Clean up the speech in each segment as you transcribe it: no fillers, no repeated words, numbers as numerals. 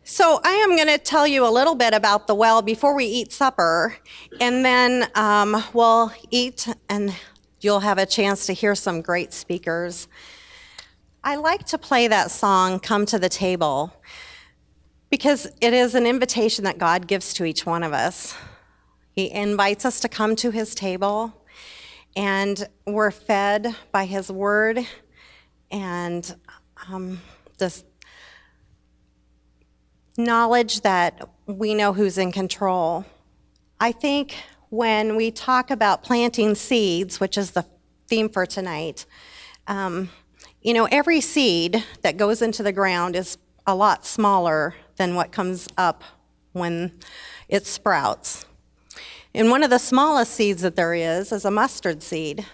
So I am going to tell you a little bit about the well before we eat supper, and then we'll eat and you'll have a chance to hear some great speakers. I like to play that song, Come to the Table, because it is an invitation that God gives to each one of us. He invites us to come to his table, and we're fed by his word and this knowledge that we know who's in control. I think when we talk about planting seeds, which is the theme for tonight, every seed that goes into the ground is a lot smaller than what comes up when it sprouts. And one of the smallest seeds that there is a mustard seed,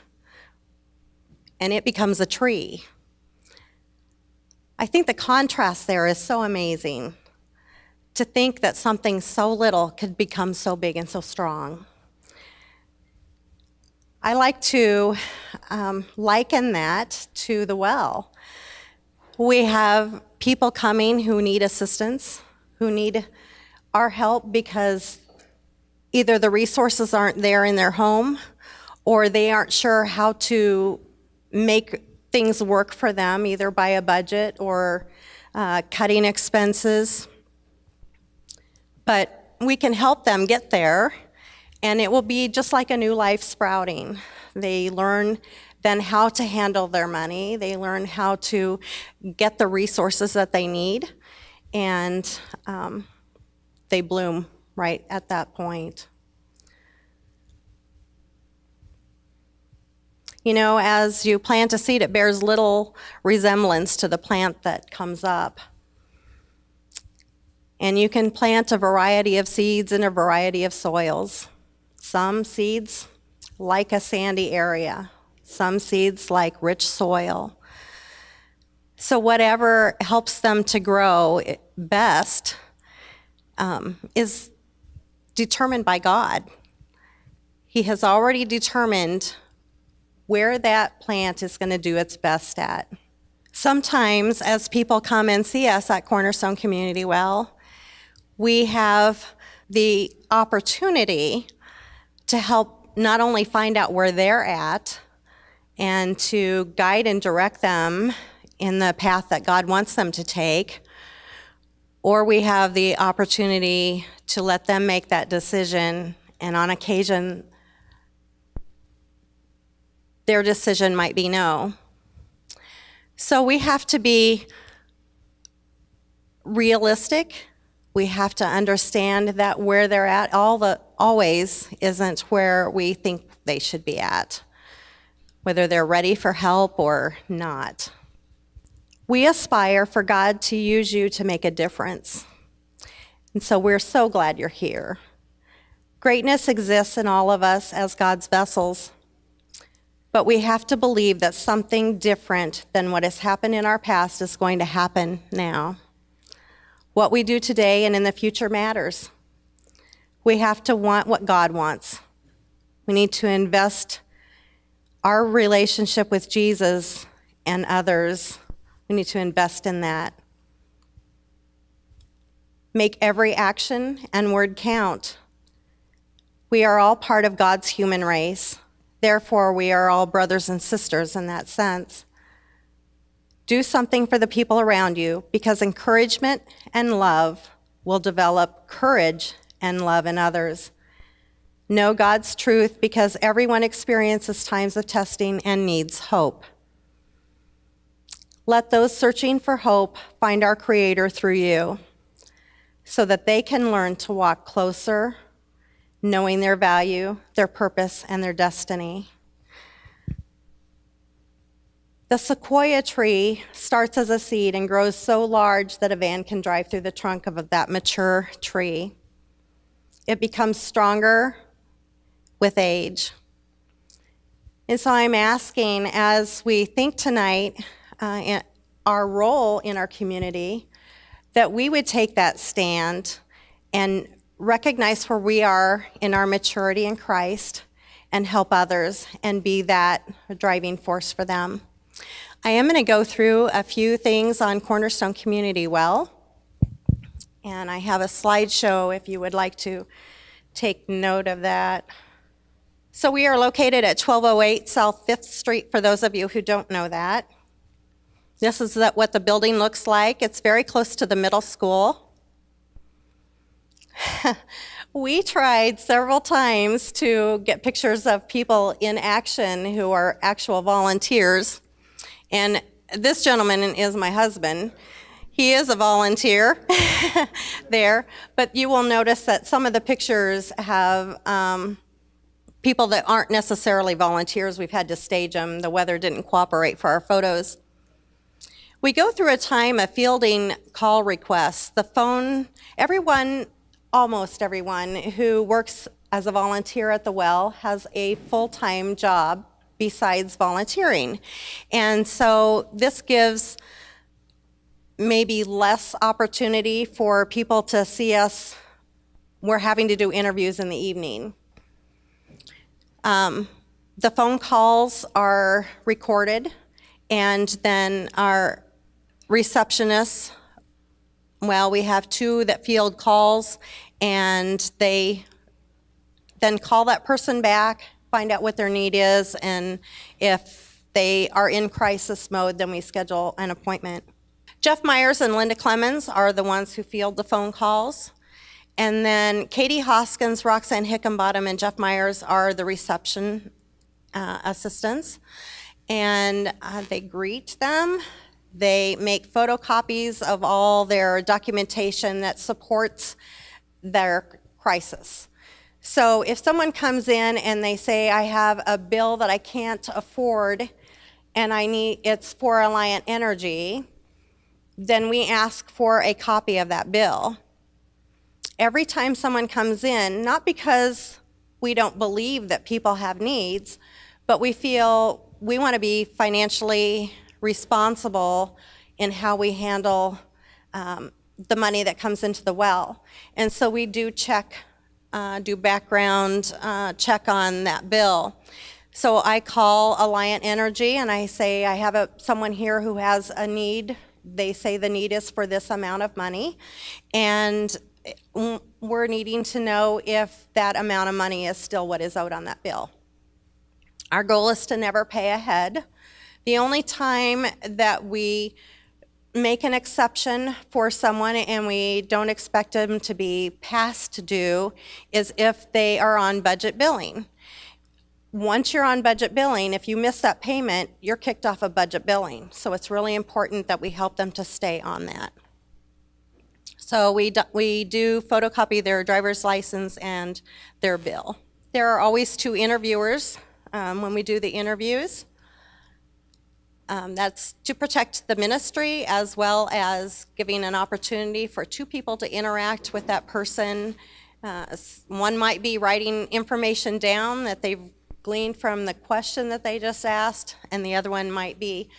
and it becomes a tree. I think the contrast there is so amazing, to think that something so little could become so big and so strong. I like to liken that to the well. We have people coming who need assistance, who need our help because either the resources aren't there in their home, or they aren't sure how to make things work for them, either by a budget or cutting expenses. But we can help them get there, and it will be just like a new life sprouting. They learn then how to handle their money. They learn how to get the resources that they need, and they bloom right at that point. As you plant a seed, it bears little resemblance to the plant that comes up. And you can plant a variety of seeds in a variety of soils. Some seeds like a sandy area. Some seeds like rich soil. So whatever helps them to grow best is determined by God. He has already determined where that plant is going to do its best at. Sometimes as people come and see us at Cornerstone Community Well, we have the opportunity to help not only find out where they're at and to guide and direct them in the path that God wants them to take, or we have the opportunity to let them make that decision, and on occasion, their decision might be no. So we have to be realistic. We have to understand that where they're at always isn't where we think they should be at, whether they're ready for help or not. We aspire for God to use you to make a difference. And so we're so glad you're here. Greatness exists in all of us as God's vessels, but we have to believe that something different than what has happened in our past is going to happen now. What we do today and in the future matters. We have to want what God wants. We need to invest our relationship with Jesus and others. We need to invest in that. Make every action and word count. We are all part of God's human race. Therefore, we are all brothers and sisters in that sense. Do something for the people around you, because encouragement and love will develop courage and love in others. Know God's truth, because everyone experiences times of testing and needs hope. Let those searching for hope find our Creator through you, so that they can learn to walk closer, knowing their value, their purpose, and their destiny. The sequoia tree starts as a seed and grows so large that a van can drive through the trunk of that mature tree. It becomes stronger with age. And so I'm asking, as we think tonight, our role in our community, that we would take that stand and recognize where we are in our maturity in Christ and help others and be that driving force for them. I am going to go through a few things on Cornerstone Community Well, And I have a slideshow if you would like to take note of that. So we are located at 1208 South 5th Street, for those of you who don't know that. This is what the building looks like. It's very close to the middle school. We tried several times to get pictures of people in action who are actual volunteers. And this gentleman is my husband. He is a volunteer there, but you will notice that some of the pictures have people that aren't necessarily volunteers. We've had to stage them. The weather didn't cooperate for our photos. We go through a time of fielding call requests. The phone, almost everyone who works as a volunteer at the well has a full-time job besides volunteering. And so this gives maybe less opportunity for people to see us. We're having to do interviews in the evening. The phone calls are recorded, and then our receptionists, well, we have 2 that field calls, and they then call that person back, find out what their need is, and if they are in crisis mode, then we schedule an appointment. Jeff Myers and Linda Clemens are the ones who field the phone calls. And then Katie Hoskins, Roxanne Hickenbottom, and Jeff Myers are the reception assistants. And they greet them. They make photocopies of all their documentation that supports their crisis. So if someone comes in and they say, I have a bill that I can't afford and it's for Alliant Energy, then we ask for a copy of that bill. Every time someone comes in, not because we don't believe that people have needs, but we feel we want to be financially responsible in how we handle the money that comes into the well. And so we do do background check on that bill. So I call Alliant Energy and I say, I have someone here who has a need. They say the need is for this amount of money, and we're needing to know if that amount of money is still what is owed on that bill. Our goal is to never pay ahead. The only time that we make an exception for someone and we don't expect them to be past due is if they are on budget billing. Once you're on budget billing, if you miss that payment, you're kicked off of budget billing. So it's really important that we help them to stay on that. So we do photocopy their driver's license and their bill. There are always 2 interviewers when we do the interviews. That's to protect the ministry as well as giving an opportunity for 2 people to interact with that person. One might be writing information down that they've gleaned from the question that they just asked, and the other one might be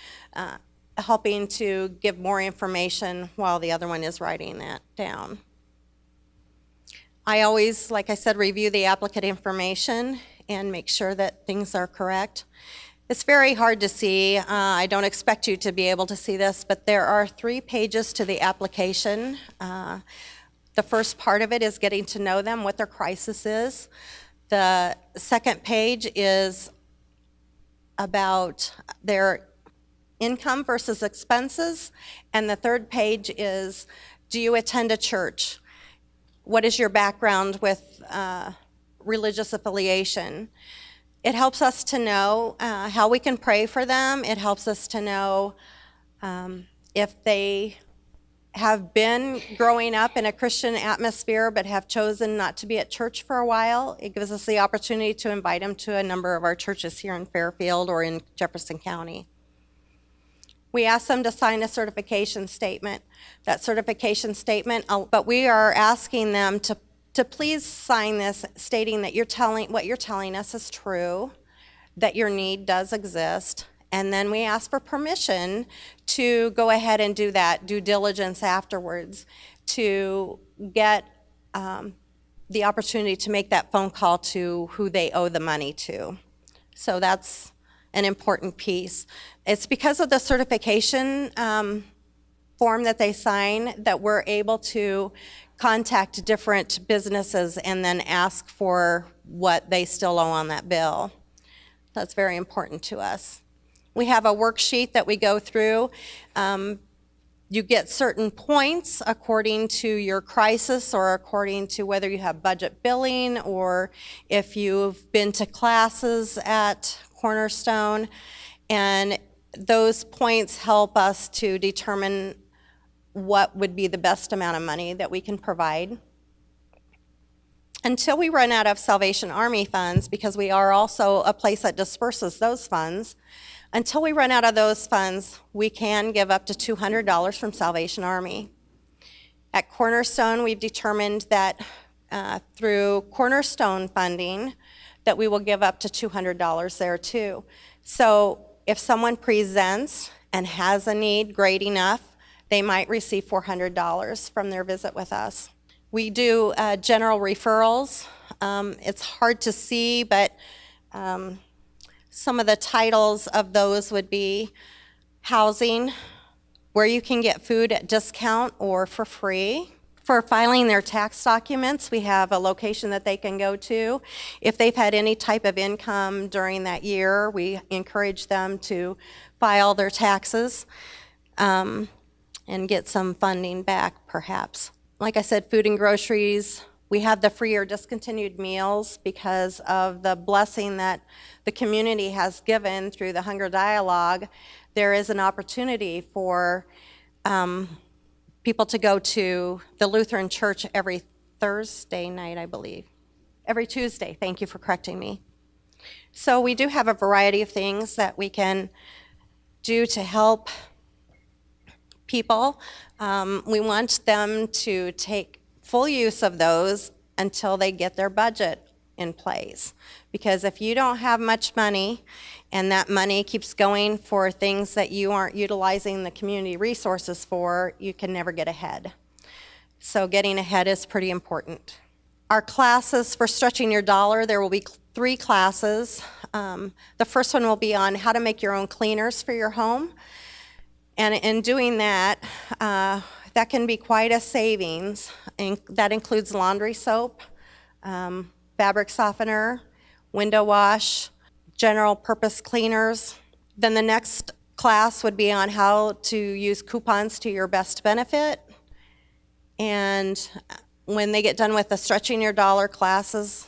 helping to give more information while the other one is writing that down. I always, like I said, review the applicant information and make sure that things are correct. It's very hard to see. I don't expect you to be able to see this, but there are 3 pages to the application. The first part of it is getting to know them, what their crisis is. The second page is about their income versus expenses. And the third page is, do you attend a church? What is your background with religious affiliation? It helps us to know how we can pray for them. It helps us to know if they have been growing up in a Christian atmosphere but have chosen not to be at church for a while. It gives us the opportunity to invite them to a number of our churches here in Fairfield or in Jefferson County. We ask them to sign a certification statement. That certification statement, but we are asking them to please sign this stating that what you're telling us is true, that your need does exist, and then we ask for permission to go ahead and do that due diligence afterwards to get the opportunity to make that phone call to who they owe the money to. So that's an important piece. It's because of the certification form that they sign that we're able to contact different businesses and then ask for what they still owe on that bill. That's very important to us. We have a worksheet that we go through. You get certain points according to your crisis or according to whether you have budget billing or if you've been to classes at Cornerstone. And those points help us to determine what would be the best amount of money that we can provide. Until we run out of Salvation Army funds, because we are also a place that disperses those funds, until we run out of those funds, we can give up to $200 from Salvation Army. At Cornerstone, we've determined that through Cornerstone funding, that we will give up to $200 there too. So if someone presents and has a need great enough, they might receive $400 from their visit with us. We do general referrals. It's hard to see, but some of the titles of those would be housing, where you can get food at discount or for free. For filing their tax documents, we have a location that they can go to. If they've had any type of income during that year, we encourage them to file their taxes and get some funding back, perhaps. Like I said, food and groceries. We have the free or discontinued meals because of the blessing that the community has given through the Hunger Dialogue. There is an opportunity for people to go to the Lutheran Church every Thursday night, I believe. Every Tuesday, thank you for correcting me. So we do have a variety of things that we can do to help people. We want them to take full use of those until they get their budget in place. Because if you don't have much money and that money keeps going for things that you aren't utilizing the community resources for, you can never get ahead. So getting ahead is pretty important. Our classes for Stretching Your Dollar, there will be 3 classes. The first one will be on how to make your own cleaners for your home. And in doing that, that can be quite a savings. And that includes laundry soap, fabric softener, window wash, general purpose cleaners. Then the next class would be on how to use coupons to your best benefit. And when they get done with the Stretching Your Dollar classes,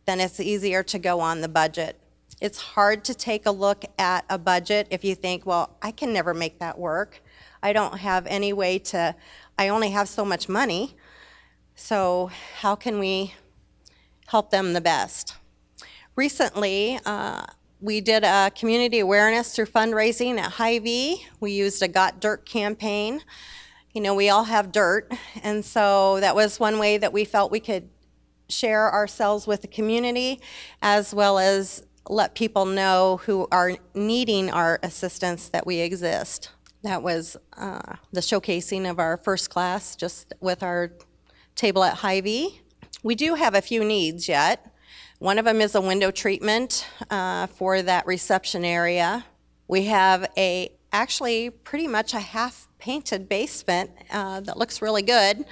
then it's easier to go on the budget. It's hard to take a look at a budget if you think, well, I can never make that work. I don't have any way to, I only have so much money. So how can we help them the best? Recently, we did a community awareness through fundraising at Hy-Vee. We used a Got Dirt campaign. You know, we all have dirt, and so that was one way that we felt we could share ourselves with the community, as well as let people know who are needing our assistance that we exist. That was the showcasing of our first class, just with our table at Hy-Vee. We do have a few needs yet. One of them is a window treatment for that reception area. We have actually pretty much a half painted basement that looks really good.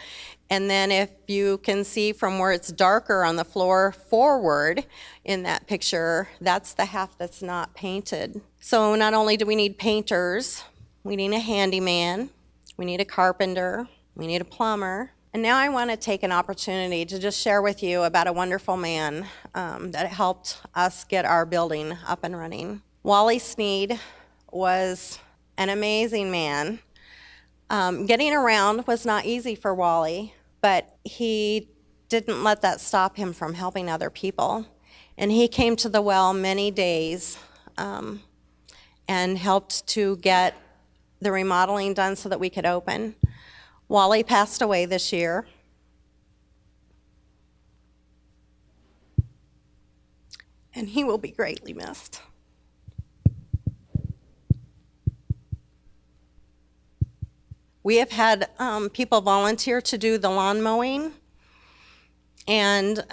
And then if you can see from where it's darker on the floor forward in that picture, that's the half that's not painted. So not only do we need painters, we need a handyman, we need a carpenter, we need a plumber. And now I want to take an opportunity to just share with you about a wonderful man that helped us get our building up and running. Wally Sneed was an amazing man. Getting around was not easy for Wally, but he didn't let that stop him from helping other people. And he came to the well many days and helped to get the remodeling done so that we could open. Wally passed away this year. And he will be greatly missed. We have had people volunteer to do the lawn mowing, and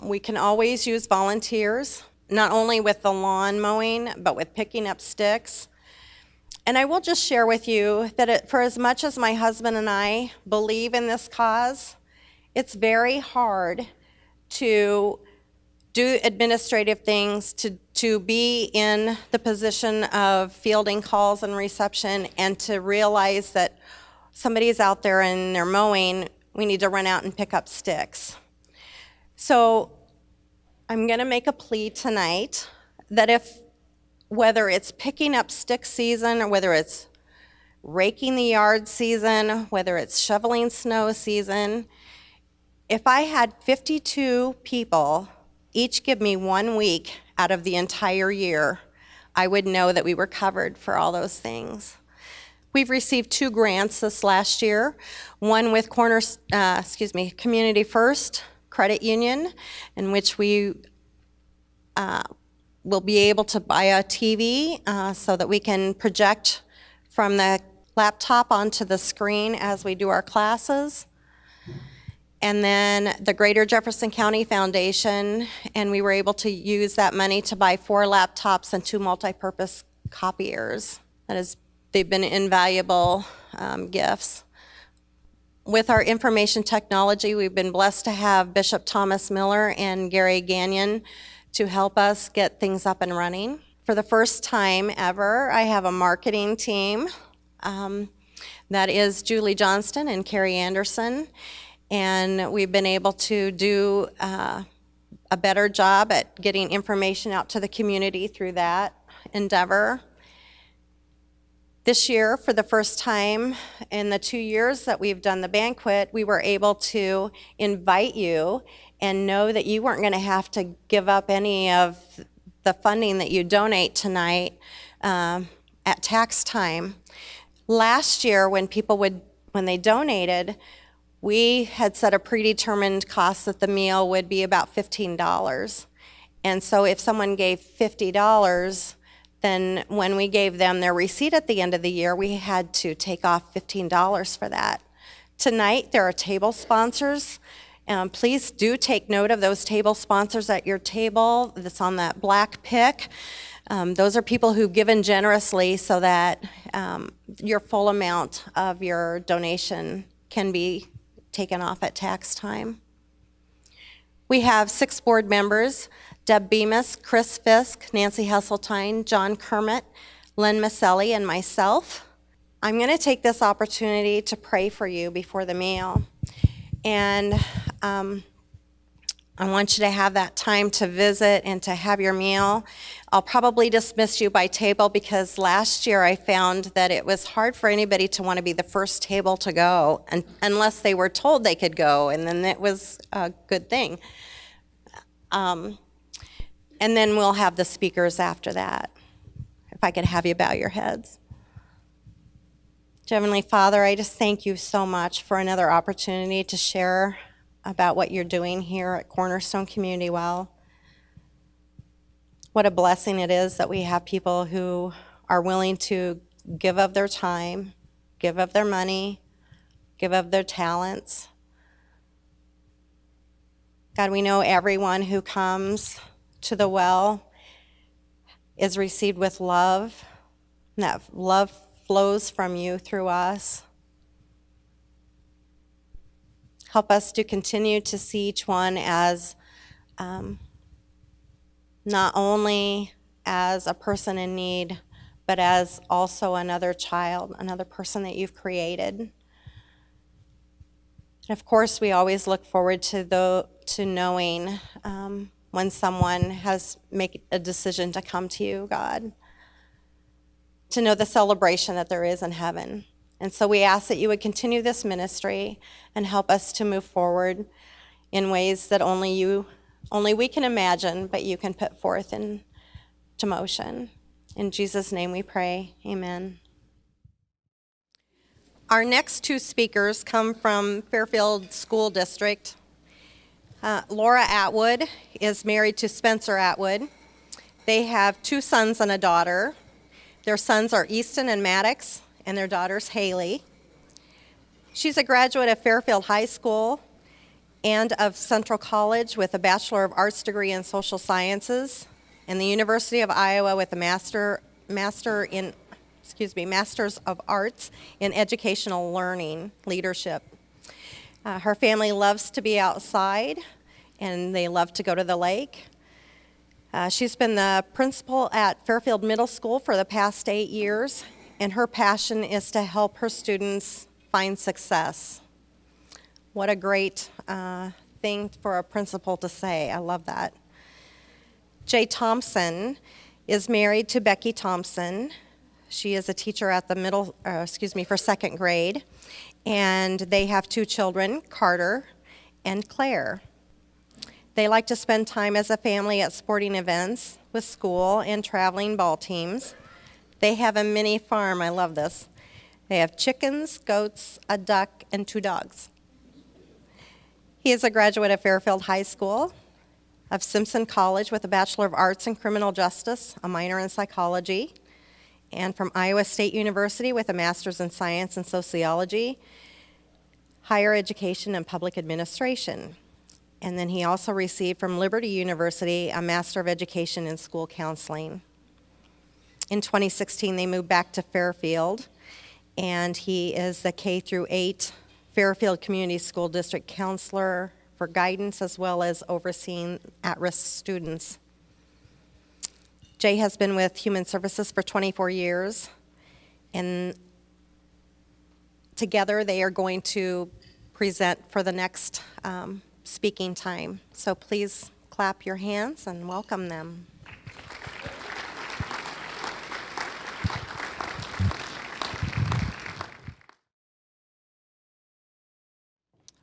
we can always use volunteers, not only with the lawn mowing, but with picking up sticks. And I will just share with you that for as much as my husband and I believe in this cause, it's very hard to do administrative things, to be in the position of fielding calls and reception, and to realize that somebody's out there and they're mowing, we need to run out and pick up sticks. So I'm going to make a plea tonight that whether it's picking up stick season or whether it's raking the yard season, whether it's shoveling snow season, if I had 52 people each give me 1 week out of the entire year, I would know that we were covered for all those things. We've received 2 grants this last year, one with Community First Credit Union, in which we will be able to buy a TV so that we can project from the laptop onto the screen as we do our classes. And then the Greater Jefferson County Foundation, and we were able to use that money to buy 4 laptops and 2 multi-purpose copiers. They've been invaluable gifts. With our information technology, we've been blessed to have Bishop Thomas Miller and Gary Gagnon to help us get things up and running. For the first time ever, I have a marketing team. That is Julie Johnston and Carrie Anderson. And we've been able to do a better job at getting information out to the community through that endeavor. This year, for the first time in the 2 years that we've done the banquet, we were able to invite you and know that you weren't going to have to give up any of the funding that you donate tonight at tax time. Last year, when they donated, we had set a predetermined cost that the meal would be about $15. And so if someone gave $50, then when we gave them their receipt at the end of the year, we had to take off $15 for that. Tonight, there are table sponsors. Please do take note of those table sponsors at your table that's on that black pick. Those are people who've given generously so that your full amount of your donation can be taken off at tax time. We have 6 board members: Deb Bemis, Chris Fisk, Nancy Hesseltine, John Kermit, Lynn Maselli, and myself. I'm going to take this opportunity to pray for you before the meal. And I want you to have that time to visit and to have your meal. I'll probably dismiss you by table because last year I found that it was hard for anybody to want to be the first table to go unless they were told they could go, and then it was a good thing. And then we'll have the speakers after that. If I could have you bow your heads. Heavenly Father, I just thank you so much for another opportunity to share about what you're doing here at Cornerstone Community Well. What a blessing it is that we have people who are willing to give of their time, give of their money, give of their talents. God, we know everyone who comes to the well is received with love, and that love flows from you through us. Help us to continue to see each one as not only as a person in need, but as also another child, another person that you've created. And of course, we always look forward to knowing when someone has made a decision to come to you, God, to know the celebration that there is in heaven. And so we ask that you would continue this ministry and help us to move forward in ways that only we can imagine, but you can put forth into motion. In Jesus' name we pray, amen. Our next 2 speakers come from Fairfield School District. Laura Atwood is married to Spencer Atwood. They have 2 sons and a daughter. Their sons are Easton and Maddox, and their daughter's Haley. She's a graduate of Fairfield High School and of Central College with a Bachelor of Arts degree in Social Sciences, and the University of Iowa with a Master in Master's of Arts in Educational Learning Leadership. Her family loves to be outside, and they love to go to the lake. She's been the principal at Fairfield Middle School for the past 8 years, and her passion is to help her students find success. What a great thing for a principal to say. I love that. Jay Thompson is married to Becky Thompson. She is a teacher at the for second grade, and they have 2 children, Carter and Claire. They like to spend time as a family at sporting events with school and traveling ball teams. They have a mini farm. I love this. They have chickens, goats, a duck, and 2 dogs. He is a graduate of Fairfield High School, of Simpson College with a Bachelor of Arts in Criminal Justice, a minor in Psychology, and from Iowa State University with a Master's in Science and Sociology, Higher Education and Public Administration. And then he also received from Liberty University a Master of Education in School Counseling. In 2016, they moved back to Fairfield, and he is the K-8 Fairfield Community School District Counselor for guidance as well as overseeing at-risk students. Jay has been with Human Services for 24 years, and together they are going to present for the next speaking time. So please clap your hands and welcome them.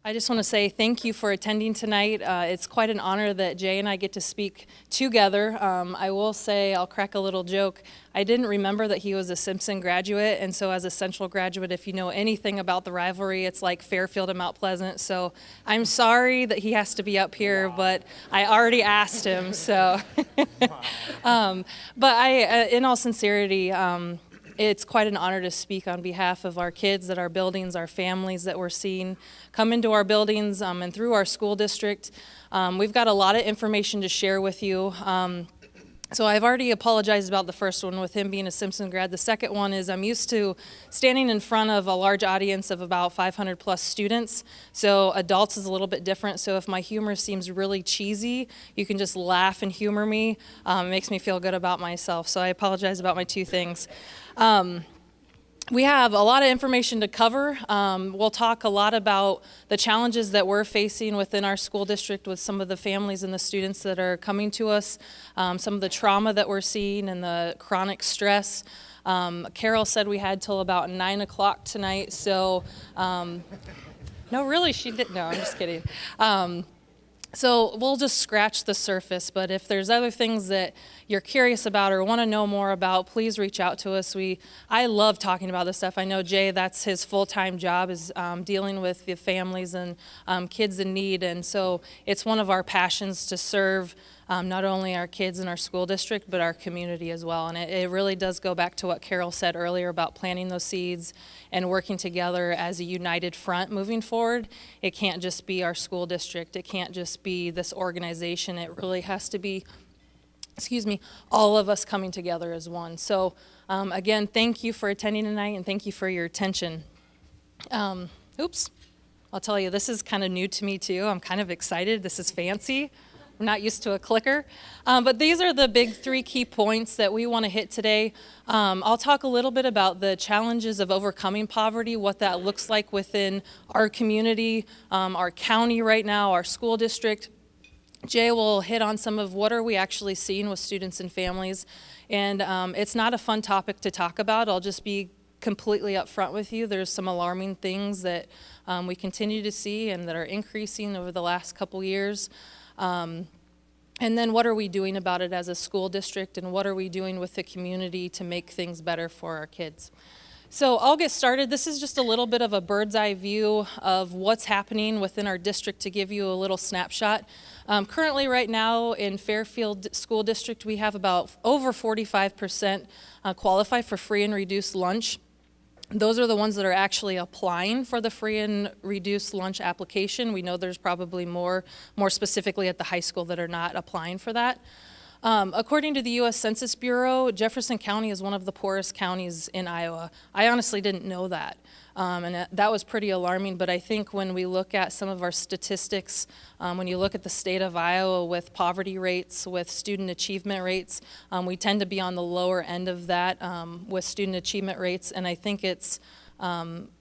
I just want to say thank you for attending tonight. It's quite an honor that Jay and I get to speak together. I will say, I'll crack a little joke. I didn't remember that he was a Simpson graduate, and so as a Central graduate, if you know anything about the rivalry, it's like Fairfield and Mount Pleasant. So I'm sorry that he has to be up here, but I already asked him. So, but in all sincerity, it's quite an honor to speak on behalf of our kids at our buildings, our families that we're seeing come into our buildings and through our school district. We've got a lot of information to share with you. So I've already apologized about the first one with him being a Simpson grad. The second one is I'm used to standing in front of a large audience of about 500 plus students. So adults is a little bit different. So if my humor seems really cheesy, you can just laugh and humor me. It makes me feel good about myself. So I apologize about my 2 things. We have a lot of information to cover. We'll talk a lot about the challenges that we're facing within our school district with some of the families and the students that are coming to us, some of the trauma that we're seeing and the chronic stress. Carol said we had till about 9 o'clock tonight, so no, really, she didn't. No, I'm just kidding. So we'll just scratch the surface, but if there's other things that you're curious about or want to know more about, please reach out to us. I love talking about this stuff. I know Jay, that's his full-time job, is dealing with the families and kids in need, and so it's one of our passions to serve not only our kids in our school district, but our community as well. And it really does go back to what Carol said earlier about planting those seeds and working together as a united front moving forward. It can't just be our school district. It can't just be this organization. It really has to be, all of us coming together as one. So again, thank you for attending tonight, and thank you for your attention. I'll tell you, this is kind of new to me too. I'm kind of excited. This is fancy. I'm not used to a clicker. But these are the big 3 key points that we want to hit today. I'll talk a little bit about the challenges of overcoming poverty, what that looks like within our community, our county right now, our school district. Jay will hit on some of what are we actually seeing with students and families. And it's not a fun topic to talk about. I'll just be completely upfront with you. There's some alarming things that we continue to see and that are increasing over the last couple years. And then what are we doing about it as a school district, and what are we doing with the community to make things better for our kids? So I'll get started. This is just a little bit of a bird's eye view of what's happening within our district to give you a little snapshot. Currently right now in Fairfield School District, we have about over 45% qualify for free and reduced lunch. Those are the ones that are actually applying for the free and reduced lunch application. We know there's probably more specifically at the high school that are not applying for that. According to the U.S. Census Bureau, Jefferson County is one of the poorest counties in Iowa. I honestly didn't know that, and that was pretty alarming, but I think when we look at some of our statistics, when you look at the state of Iowa with poverty rates, with student achievement rates, we tend to be on the lower end of that with student achievement rates, and I think it's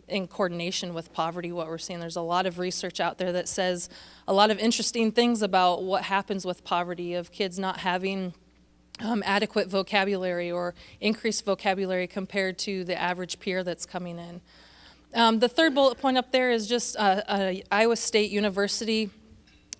in coordination with poverty, what we're seeing. There's a lot of research out there that says a lot of interesting things about what happens with poverty, of kids not having adequate vocabulary or increased vocabulary compared to the average peer that's coming in. The third bullet point up there is just Iowa State University.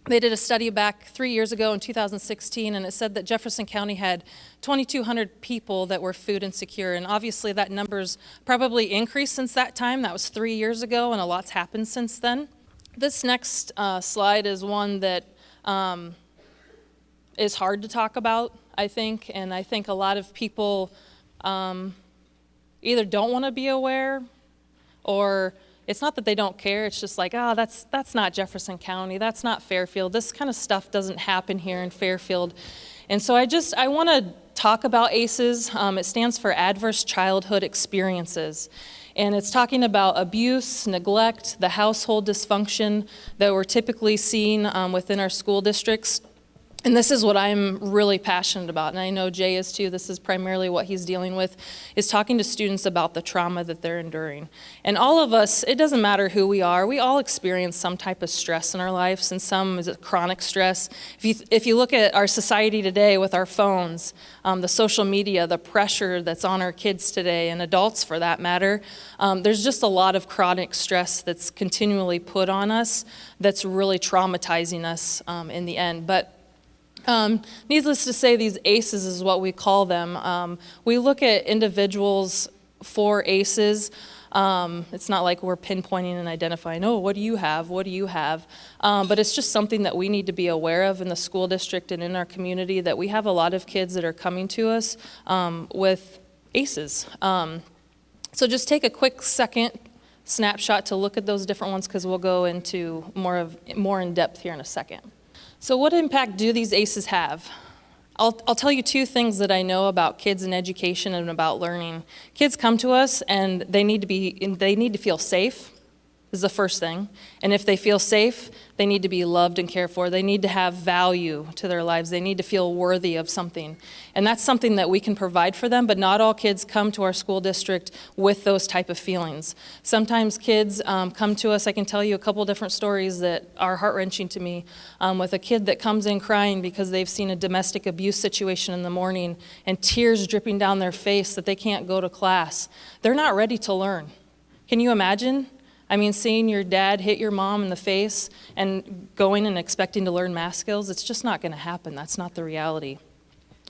They did a study back 3 years ago in 2016, and it said that Jefferson County had 2,200 people that were food insecure, and obviously that number's probably increased since that time. That was 3 years ago, and a lot's happened since then. This next slide is one that is hard to talk about, I think, and I think a lot of people either don't want to be aware, or it's not that they don't care, it's just like, oh, that's not Jefferson County, that's not Fairfield. This kind of stuff doesn't happen here in Fairfield. And so I want to talk about ACEs. It stands for Adverse Childhood Experiences. And it's talking about abuse, neglect, the household dysfunction that we're typically seeing within our school districts. And this is what I'm really passionate about, and I know Jay is too. This is primarily what he's dealing with, is talking to students about the trauma that they're enduring. And all of us, it doesn't matter who we are, we all experience some type of stress in our lives, and some is chronic stress. If you look at our society today with our phones, the social media, the pressure that's on our kids today, and adults for that matter, there's just a lot of chronic stress that's continually put on us that's really traumatizing us in the end. But needless to say, these ACEs is what we call them. We look at individuals for ACEs. It's not like we're pinpointing and identifying, oh, what do you have, what do you have? But it's just something that we need to be aware of in the school district and in our community, that we have a lot of kids that are coming to us with ACEs. So just take a quick second snapshot to look at those different ones, because we'll go into more in depth here in a second. So what impact do these ACEs have? I'll tell you two things that I know about kids and education and about learning. Kids come to us and they need to feel safe, is the first thing. And if they feel safe, they need to be loved and cared for. They need to have value to their lives. They need to feel worthy of something. And that's something that we can provide for them, but not all kids come to our school district with those type of feelings. Sometimes kids come to us, I can tell you a couple different stories that are heart-wrenching to me, with a kid that comes in crying because they've seen a domestic abuse situation in the morning and tears dripping down their face that they can't go to class. They're not ready to learn. Can you imagine? I mean, seeing your dad hit your mom in the face and going and expecting to learn math skills, it's just not going to happen. That's not the reality.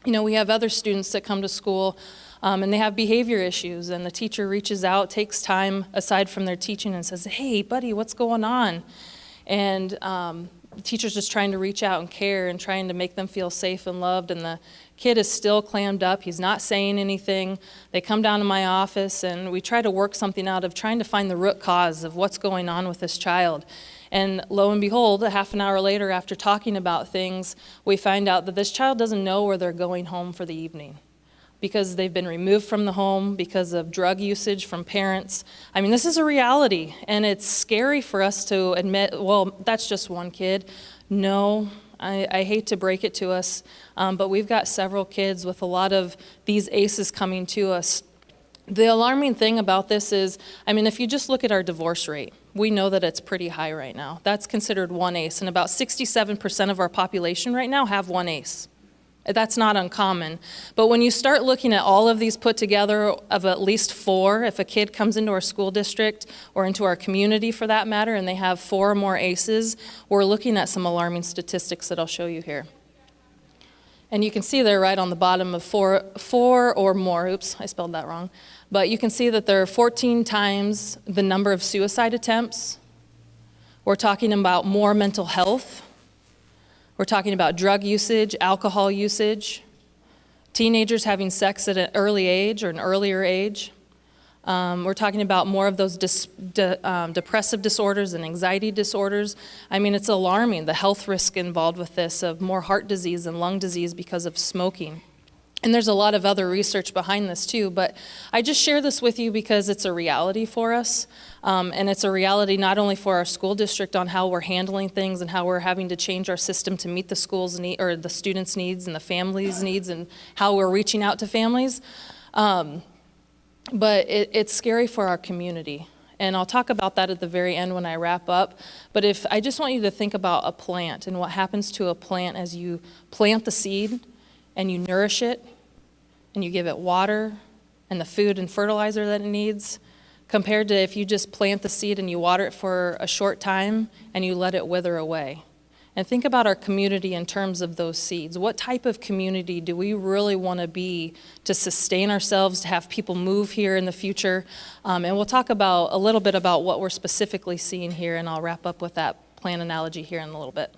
You know, we have other students that come to school and they have behavior issues, and the teacher reaches out, takes time aside from their teaching and says, hey, buddy, what's going on? And the teacher's just trying to reach out and care and trying to make them feel safe and loved, and the kid is still clammed up. He's not saying anything. They come down to my office and we try to work something out of trying to find the root cause of what's going on with this child. And lo and behold, a half an hour later, after talking about things, we find out that this child doesn't know where they're going home for the evening, because they've been removed from the home because of drug usage from parents. I mean, this is a reality, and it's scary for us to admit, well, that's just one kid. No, I hate to break it to us, but we've got several kids with a lot of these ACEs coming to us. The alarming thing about this is, I mean, if you just look at our divorce rate, we know that it's pretty high right now. That's considered one ACE, and about 67% of our population right now have one ACE. That's not uncommon. But when you start looking at all of these put together of at least 4, if a kid comes into our school district or into our community for that matter, and they have 4 or more ACEs, we're looking at some alarming statistics that I'll show you here. And you can see there right on the bottom of 4 or more, oops, I spelled that wrong. But you can see that there are 14 times the number of suicide attempts. We're talking about more mental health. We're talking about drug usage, alcohol usage, teenagers having sex at an early age or an earlier age. We're talking about more of those depressive disorders and anxiety disorders. I mean, it's alarming, the health risk involved with this of more heart disease and lung disease because of smoking. And there's a lot of other research behind this too, but I just share this with you because it's a reality for us. And it's a reality not only for our school district on how we're handling things and how we're having to change our system to meet the school's need, or the students' needs and the families' needs, and how we're reaching out to families. But it's scary for our community. And I'll talk about that at the very end when I wrap up. But I just want you to think about a plant and what happens to a plant as you plant the seed and you nourish it, and you give it water and the food and fertilizer that it needs, compared to if you just plant the seed and you water it for a short time and you let it wither away. And think about our community in terms of those seeds. What type of community do we really want to be to sustain ourselves, to have people move here in the future? And we'll talk about a little bit about what we're specifically seeing here, and I'll wrap up with that plant analogy here in a little bit.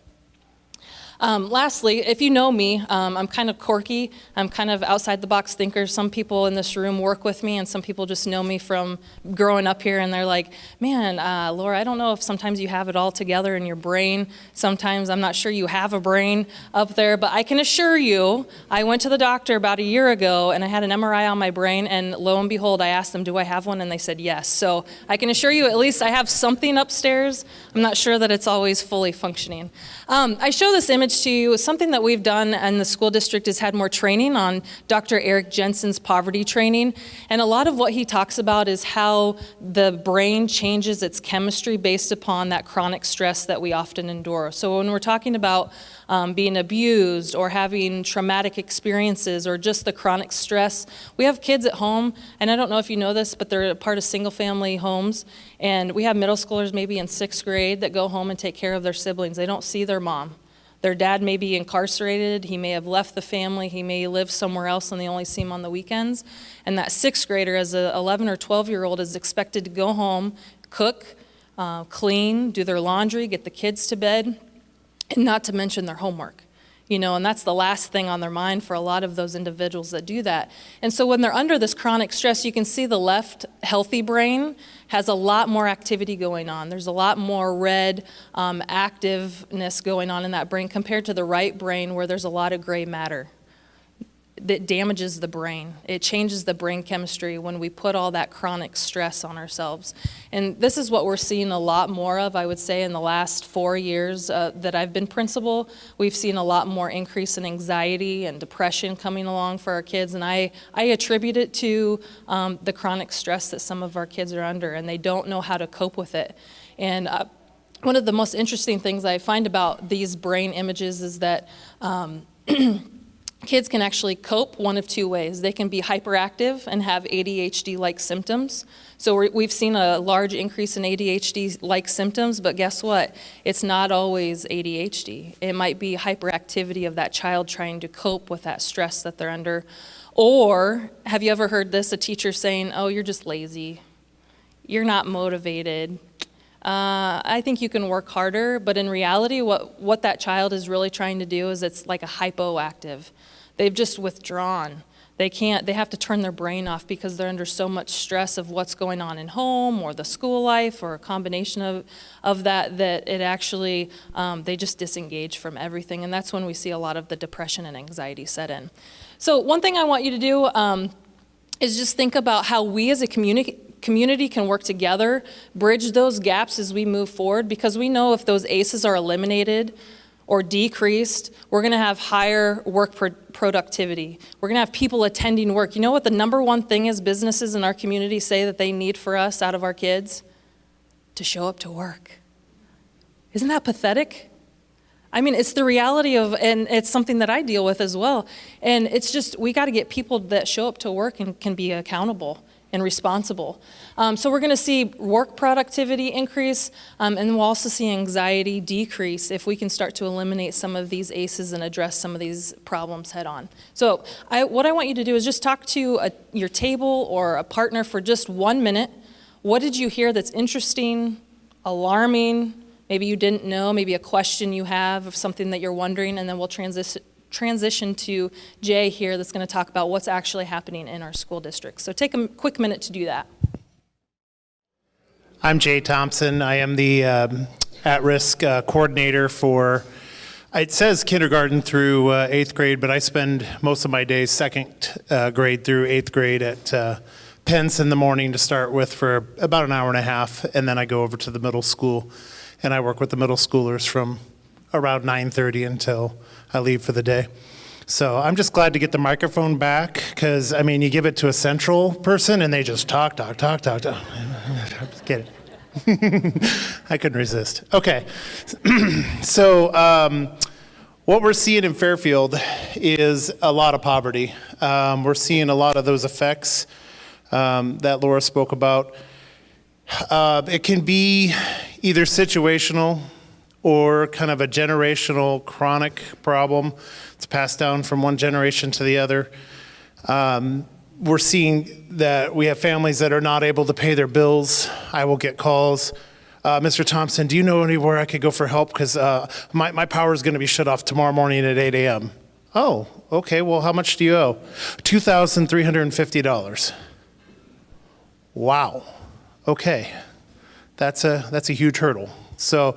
Lastly, if you know me, I'm kind of quirky. I'm kind of outside the box thinker. Some people in this room work with me, and some people just know me from growing up here, and they're like, man, Laura, I don't know if sometimes you have it all together in your brain. Sometimes I'm not sure you have a brain up there, but I can assure you, I went to the doctor about a year ago, and I had an MRI on my brain, and lo and behold, I asked them, do I have one? And they said yes. So I can assure you, at least I have something upstairs. I'm not sure that it's always fully functioning. I show this image to you. Something that we've done in the school district is had more training on Dr. Eric Jensen's poverty training. And a lot of what he talks about is how the brain changes its chemistry based upon that chronic stress that we often endure. So when we're talking about being abused or having traumatic experiences or just the chronic stress, we have kids at home, and I don't know if you know this, but they're a part of single-family homes, and we have middle schoolers maybe in 6th grade that go home and take care of their siblings. They don't see their mom. Their dad may be incarcerated, he may have left the family, he may live somewhere else and they only see him on the weekends. And that 6th grader as an 11 or 12-year-old is expected to go home, cook, clean, do their laundry, get the kids to bed, and not to mention their homework. And that's the last thing on their mind for a lot of those individuals that do that. And so when they're under this chronic stress, you can see the left healthy brain has a lot more activity going on. There's a lot more red activeness going on in that brain compared to the right brain where there's a lot of gray matter that damages the brain. It changes the brain chemistry when we put all that chronic stress on ourselves. And this is what we're seeing a lot more of, I would say, in the last 4 years that I've been principal. We've seen a lot more increase in anxiety and depression coming along for our kids, and I attribute it to the chronic stress that some of our kids are under, and they don't know how to cope with it. And one of the most interesting things I find about these brain images is that kids can actually cope one of two ways. They can be hyperactive and have ADHD-like symptoms. So we've seen a large increase in ADHD-like symptoms, but guess what? It's not always ADHD. It might be hyperactivity of that child trying to cope with that stress that they're under. Or, have you ever heard this, a teacher saying, oh, you're just lazy. You're not motivated. I think you can work harder, but in reality, what that child is really trying to do is it's like a hypoactive. They've just withdrawn. They have to turn their brain off because they're under so much stress of what's going on in home or the school life or a combination of that it actually, they just disengage from everything. And that's when we see a lot of the depression and anxiety set in. So one thing I want you to do is just think about how we as a community can work together, bridge those gaps as we move forward, because we know if those ACEs are eliminated or decreased, we're gonna have higher work productivity. We're gonna have people attending work. You know what the number one thing is businesses in our community say that they need for us out of our kids? To show up to work. Isn't that pathetic? I mean, it's the reality of, and it's something that I deal with as well. And it's just, we gotta get people that show up to work and can be accountable and responsible. So we're gonna see work productivity increase, and we'll also see anxiety decrease if we can start to eliminate some of these ACEs and address some of these problems head on. So what I want you to do is just talk to your table or a partner for just 1 minute. What did you hear that's interesting, alarming, maybe you didn't know, maybe a question you have of something that you're wondering, and then we'll transition to Jay here that's going to talk about what's actually happening in our school district. So take a quick minute to do that. I'm Jay Thompson. I am the at-risk coordinator for, it says kindergarten through 8th grade, but I spend most of my days 2nd grade through 8th grade at Pence in the morning to start with for about an hour and a half, and then I go over to the middle school, and I work with the middle schoolers from around 9:30 until I leave for the day. So I'm just glad to get the microphone back, because, I mean, you give it to a central person, and they just talk. Just get it. I couldn't resist. Okay. So what we're seeing in Fairfield is a lot of poverty. We're seeing a lot of those effects that Laura spoke about. It can be either situational or kind of a generational chronic problem. It's passed down from one generation to the other. We're seeing that we have families that are not able to pay their bills. I will get calls. Mr. Thompson, do you know anywhere I could go for help? Because my power is going to be shut off tomorrow morning at 8 a.m. Oh, okay. Well, how much do you owe? $2,350. Wow. Okay. That's a huge hurdle. So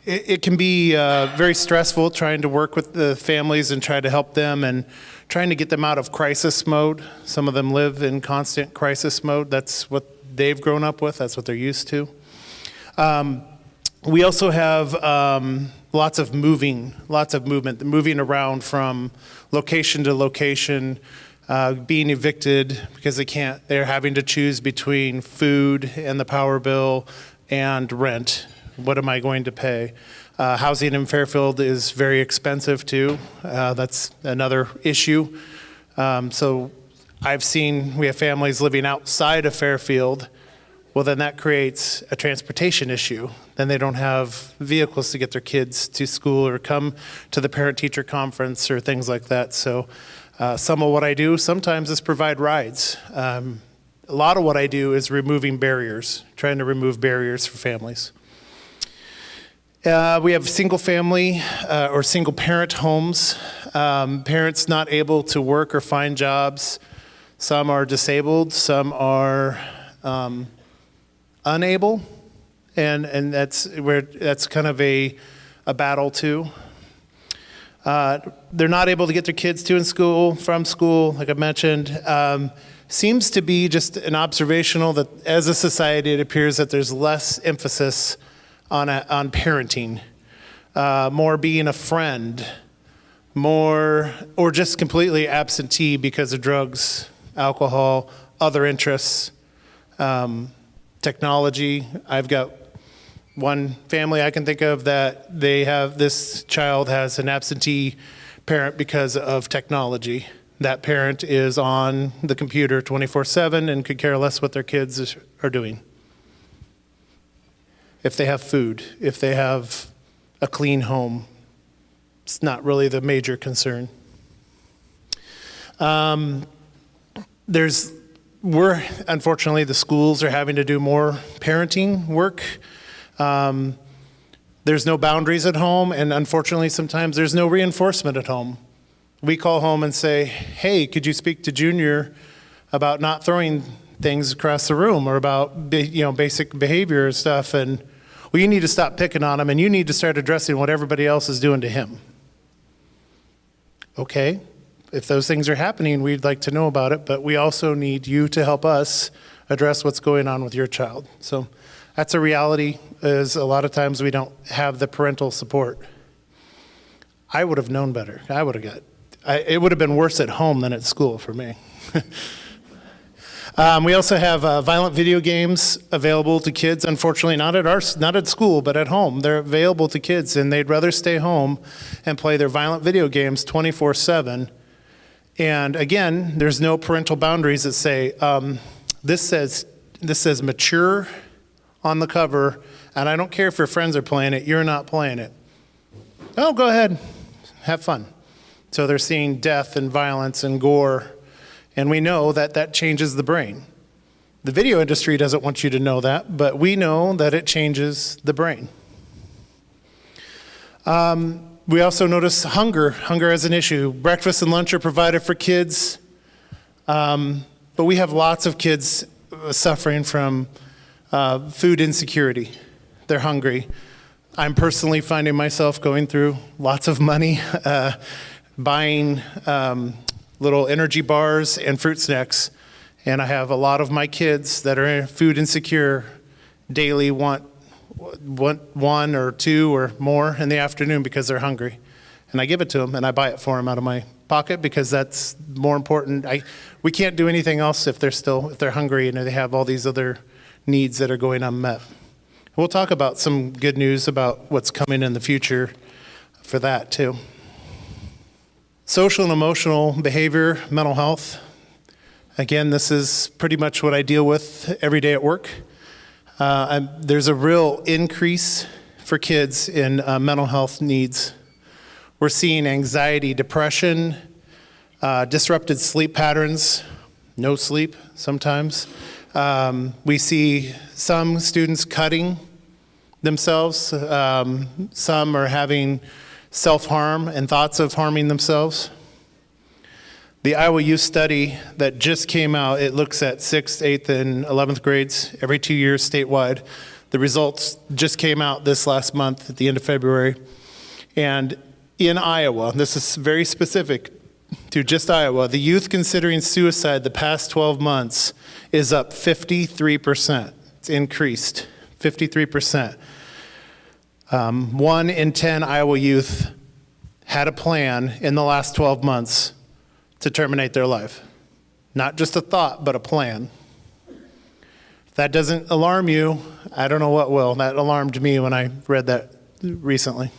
it can be very stressful trying to work with the families and try to help them and trying to get them out of crisis mode. Some of them live in constant crisis mode. That's what they've grown up with. That's what they're used to. We also have lots of movement, moving around from location to location, being evicted because they're having to choose between food and the power bill and rent. What am I going to pay? Housing in Fairfield is very expensive too. That's another issue. So we have families living outside of Fairfield. Well, then that creates a transportation issue. Then they don't have vehicles to get their kids to school or come to the parent-teacher conference or things like that. So some of what I do sometimes is provide rides. A lot of what I do is removing barriers, trying to remove barriers for families. We have single-family or single-parent homes, parents not able to work or find jobs. Some are disabled, some are unable, and that's kind of a battle too. They're not able to get their kids to and from school, like I mentioned. Seems to be just an observational that as a society, it appears that there's less emphasis on parenting, more being a friend, or just completely absentee because of drugs, alcohol, other interests, technology. I've got one family I can think of that this child has an absentee parent because of technology. That parent is on the computer 24/7 and could care less what their kids are doing. If they have food, if they have a clean home, it's not really the major concern. Unfortunately, the schools are having to do more parenting work. There's no boundaries at home, and unfortunately, sometimes there's no reinforcement at home. We call home and say, hey, could you speak to Junior about not throwing things across the room or about basic behavior and stuff, and well, you need to stop picking on him, and you need to start addressing what everybody else is doing to him. Okay, if those things are happening, we'd like to know about it, but we also need you to help us address what's going on with your child. So that's a reality, is a lot of times we don't have the parental support. I would have known better. It would have been worse at home than at school for me. We also have violent video games available to kids. Unfortunately, not at school, but at home. They're available to kids, and they'd rather stay home and play their violent video games 24/7. And again, there's no parental boundaries that say this says mature on the cover, and I don't care if your friends are playing it. You're not playing it. Oh, go ahead, have fun. So they're seeing death and violence and gore. And we know that changes the brain. The video industry doesn't want you to know that, but we know that it changes the brain. We also notice hunger as an issue. Breakfast and lunch are provided for kids, but we have lots of kids suffering from Food insecurity. They're hungry. I'm personally finding myself going through lots of money, buying little energy bars and fruit snacks. And I have a lot of my kids that are food insecure daily want one or two or more in the afternoon because they're hungry. And I give it to them and I buy it for them out of my pocket because that's more important. We can't do anything else if they're hungry and they have all these other needs that are going unmet. We'll talk about some good news about what's coming in the future for that too. Social and emotional behavior, mental health. Again, this is pretty much what I deal with every day at work. There's a real increase for kids in mental health needs. We're seeing anxiety, depression, disrupted sleep patterns, no sleep sometimes. We see some students cutting themselves. Some are having self-harm and thoughts of harming themselves. The Iowa Youth Study that just came out, it looks at 6th, 8th, and 11th grades every 2 years statewide. The results just came out this last month at the end of February. And in Iowa, this is very specific to just Iowa, the youth considering suicide the past 12 months is up 53%. It's increased 53%. 1 in 10 Iowa youth had a plan in the last 12 months to terminate their life. Not just a thought, but a plan. If that doesn't alarm you, I don't know what will. That alarmed me when I read that recently.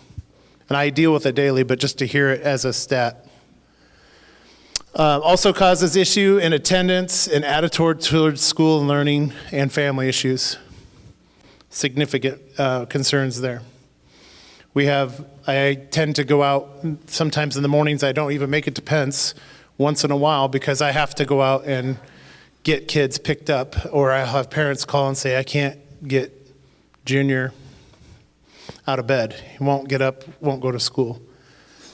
And I deal with it daily, but just to hear it as a stat. Also causes issue in attendance and attitude towards school and learning and family issues. Significant concerns there. I tend to go out sometimes in the mornings. I don't even make it to Pence once in a while because I have to go out and get kids picked up, or I have parents call and say, I can't get Junior out of bed. He won't get up, won't go to school.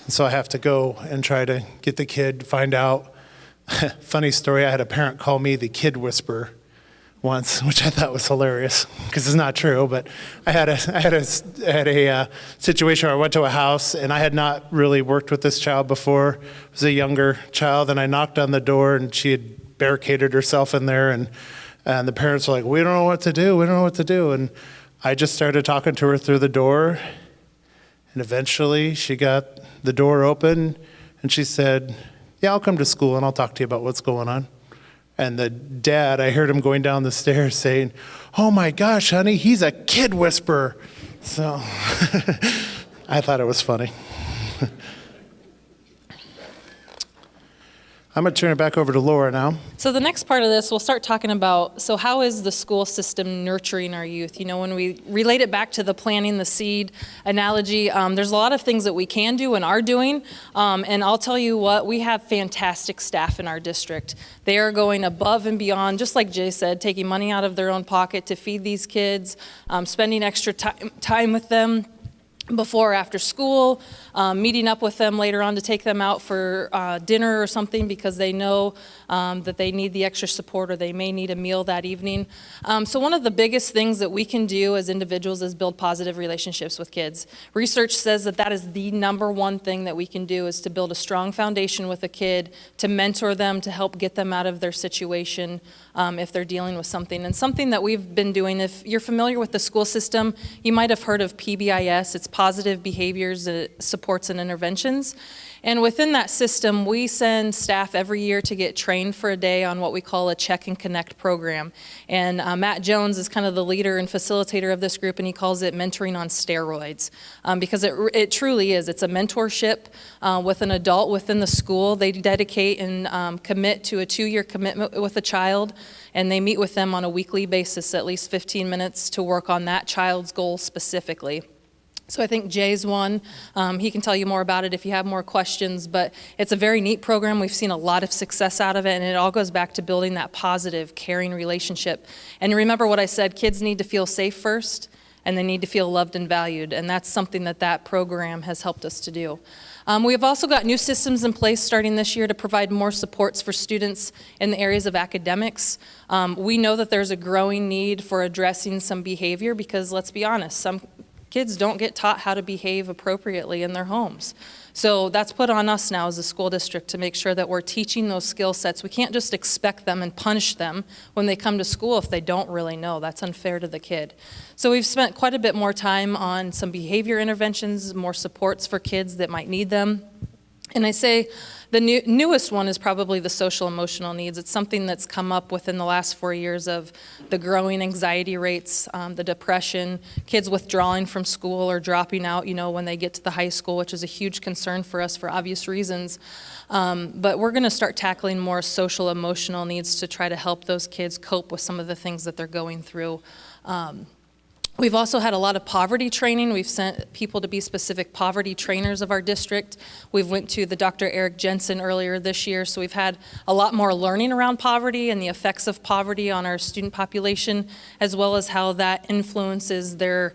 And so I have to go and try to get the kid, find out. Funny story, I had a parent call me the kid whisperer once, which I thought was hilarious because it's not true. But I had a situation where I went to a house and I had not really worked with this child before. It was a younger child, and I knocked on the door and she had barricaded herself in there, and the parents were like, we don't know what to do. We don't know what to do. And I just started talking to her through the door, and eventually she got the door open and she said, yeah, I'll come to school and I'll talk to you about what's going on. And the dad, I heard him going down the stairs saying, oh my gosh, honey, he's a kid whisperer. So I thought it was funny. I'm going to turn it back over to Laura now. So the next part of this, we'll start talking about, so how is the school system nurturing our youth? You know, when we relate it back to the planting the seed analogy, there's a lot of things that we can do and are doing. And I'll tell you what, we have fantastic staff in our district. They are going above and beyond, just like Jay said, taking money out of their own pocket to feed these kids, spending extra time with them before or after school, meeting up with them later on to take them out for dinner or something because they know that they need the extra support or they may need a meal that evening. So one of the biggest things that we can do as individuals is build positive relationships with kids. Research says that that is the number one thing that we can do, is to build a strong foundation with a kid, to mentor them, to help get them out of their situation if they're dealing with something. And something that we've been doing, if you're familiar with the school system, you might have heard of PBIS. It's Positive Behaviors, Supports and Interventions. And within that system, we send staff every year to get trained for a day on what we call a Check and Connect program. And Matt Jones is kind of the leader and facilitator of this group, and he calls it mentoring on steroids because it truly is. It's a mentorship with an adult within the school. They dedicate and commit to a 2-year commitment with a child, and they meet with them on a weekly basis, at least 15 minutes, to work on that child's goal specifically. So I think Jay's one. He can tell you more about it if you have more questions, but it's a very neat program. We've seen a lot of success out of it, and it all goes back to building that positive, caring relationship. And remember what I said, kids need to feel safe first, and they need to feel loved and valued, and that's something that program has helped us to do. We have also got new systems in place starting this year to provide more supports for students in the areas of academics. We know that there's a growing need for addressing some behavior because, let's be honest, some kids don't get taught how to behave appropriately in their homes. So that's put on us now as a school district to make sure that we're teaching those skill sets. We can't just expect them and punish them when they come to school if they don't really know. That's unfair to the kid. So we've spent quite a bit more time on some behavior interventions, more supports for kids that might need them. And I say the newest one is probably the social emotional needs. It's something that's come up within the last 4 years of the growing anxiety rates, the depression, kids withdrawing from school or dropping out, when they get to the high school, which is a huge concern for us for obvious reasons. But we're going to start tackling more social emotional needs to try to help those kids cope with some of the things that they're going through. We've also had a lot of poverty training. We've sent people to be specific poverty trainers of our district. We've went to the Dr. Eric Jensen earlier this year, so we've had a lot more learning around poverty and the effects of poverty on our student population, as well as how that influences their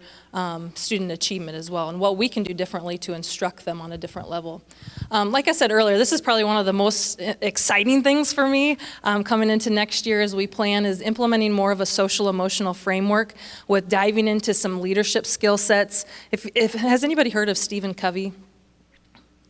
student achievement as well, and what we can do differently to instruct them on a different level. Like I said earlier, this is probably one of the most exciting things for me coming into next year as we plan is implementing more of a social emotional framework with diving into some leadership skill sets. Has anybody heard of Stephen Covey?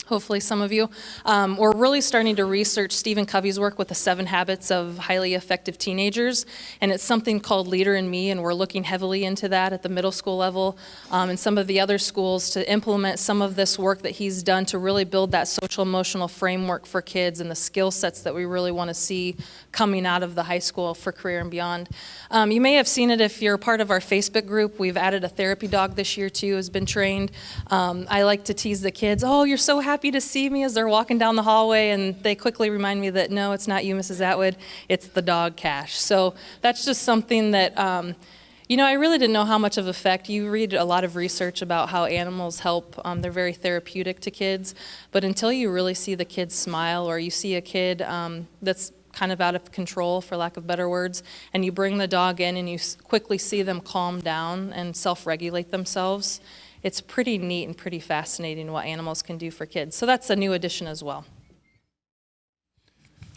Hopefully some of you. We're really starting to research Stephen Covey's work with the 7 Habits of Highly Effective Teenagers, and it's something called Leader in Me, and we're looking heavily into that at the middle school level and some of the other schools to implement some of this work that he's done to really build that social emotional framework for kids and the skill sets that we really want to see coming out of the high school for career and beyond. You may have seen it if you're part of our Facebook group. We've added a therapy dog this year too, has been trained. I like to tease the kids, "Oh, you're so happy to see me," as they're walking down the hallway, and they quickly remind me that, no, it's not you, Mrs. Atwood, it's the dog Cash. So that's just something that, I really didn't know how much of effect. You read a lot of research about how animals help. They're very therapeutic to kids, but until you really see the kids smile, or you see a kid that's kind of out of control, for lack of better words, and you bring the dog in and you quickly see them calm down and self-regulate themselves, it's pretty neat and pretty fascinating what animals can do for kids. So that's a new addition as well.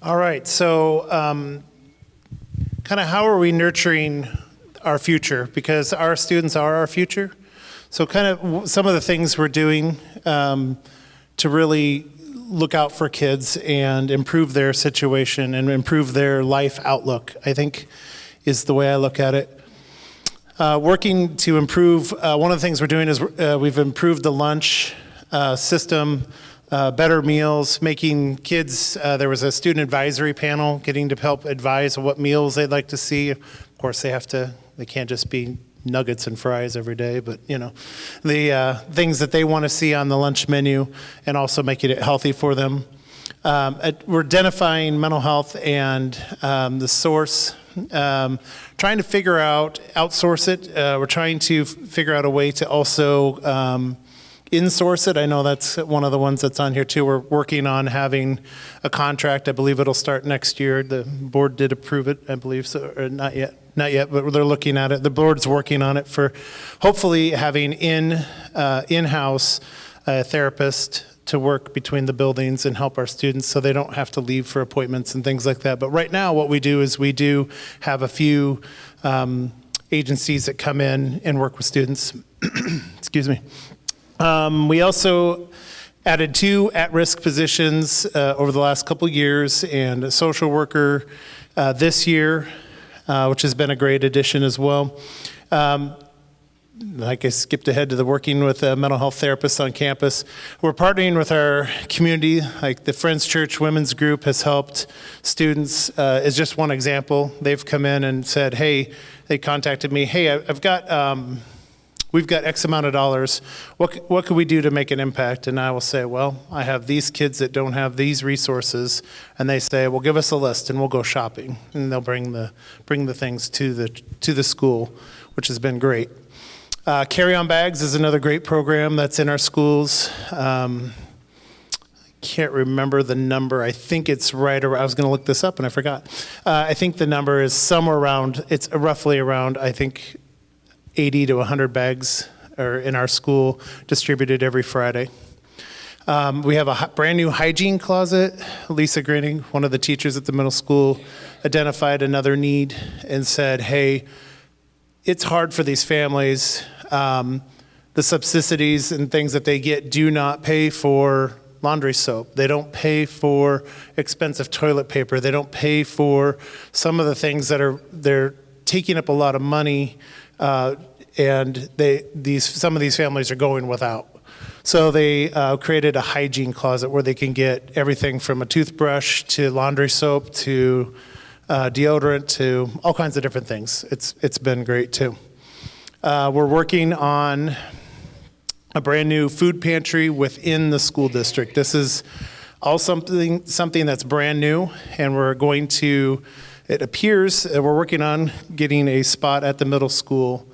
All right, so kind of how are we nurturing our future? Because our students are our future. So kind of some of the things we're doing to really look out for kids and improve their situation and improve their life outlook, I think is the way I look at it. Working to improve, one of the things we're doing is we've improved the lunch system, better meals, making kids, there was a student advisory panel getting to help advise what meals they'd like to see. Of course, they can't just be nuggets and fries every day, but the things that they want to see on the lunch menu and also making it healthy for them. We're identifying mental health and the source, trying to figure out, outsource it. We're trying to figure out a way to also insource it. I know that's one of the ones that's on here too. We're working on having a contract. I believe it'll start next year. The board did approve it, I believe, so or not yet, but they're looking at it. The board's working on it for hopefully having in-house therapist to work between the buildings and help our students so they don't have to leave for appointments and things like that. But right now what we do is we do have a few agencies that come in and work with students. Excuse me. We also added 2 at-risk positions over the last couple years and a social worker this year, which has been a great addition as well. Like I skipped ahead to the working with mental health therapists on campus. We're partnering with our community, like the Friends Church Women's Group has helped students, is just one example. They've come in and said, hey, they contacted me, hey, we've got X amount of dollars. What can we do to make an impact? And I will say, well, I have these kids that don't have these resources. And they say, well, give us a list and we'll go shopping. And they'll bring the things to the school, which has been great. Carry-on bags is another great program that's in our schools. I can't remember the number. I think it's right around, I was going to look this up and I forgot. I think the number is somewhere around, it's roughly around, I think, 80 to 100 bags are in our school, distributed every Friday. We have a brand new hygiene closet. Lisa Grinning, one of the teachers at the middle school, identified another need and said, hey, it's hard for these families. The subsidies and things that they get do not pay for laundry soap. They don't pay for expensive toilet paper. They don't pay for some of the things that they're taking up a lot of money, and some of these families are going without. So they created a hygiene closet where they can get everything from a toothbrush to laundry soap to deodorant to all kinds of different things. It's been great too. We're working on a brand new food pantry within the school district. This is all something that's brand new, and it appears we're working on getting a spot at the middle school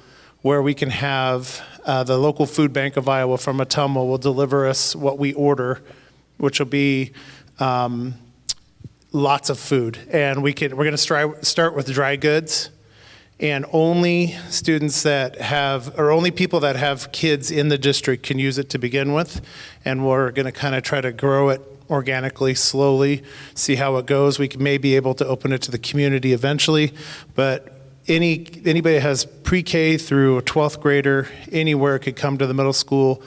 where we can have the local food bank of Iowa from Ottumwa will deliver us what we order, which will be lots of food. And we're going to start with dry goods. And only students only people that have kids in the district can use it to begin with. And we're going to kind of try to grow it organically, slowly, see how it goes. We may be able to open it to the community eventually. But anybody that has pre-K through a 12th grader, anywhere could come to the middle school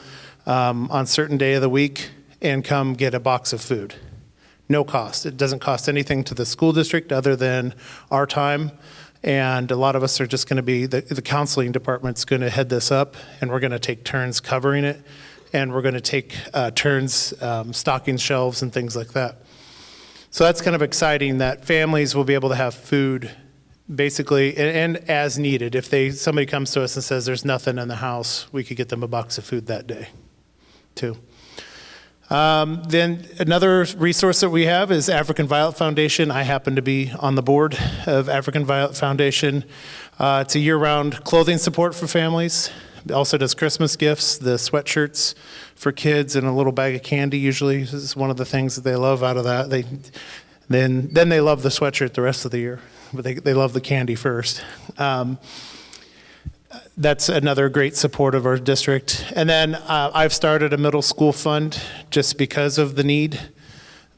on a certain day of the week and come get a box of food. No cost. It doesn't cost anything to the school district other than our time. And a lot of us are just going to be, the counseling department's going to head this up, and we're going to take turns covering it, and we're going to take turns stocking shelves and things like that. So that's kind of exciting that families will be able to have food basically, and as needed. If somebody comes to us and says there's nothing in the house, we could get them a box of food that day too. Then another resource that we have is African Violet Foundation. I happen to be on the board of African Violet Foundation. It's a year-round clothing support for families. It also does Christmas gifts, the sweatshirts for kids, and a little bag of candy usually. This is one of the things that they love out of that. Then they love the sweatshirt the rest of the year, but they love the candy first. That's another great support of our district. And then I've started a middle school fund just because of the need,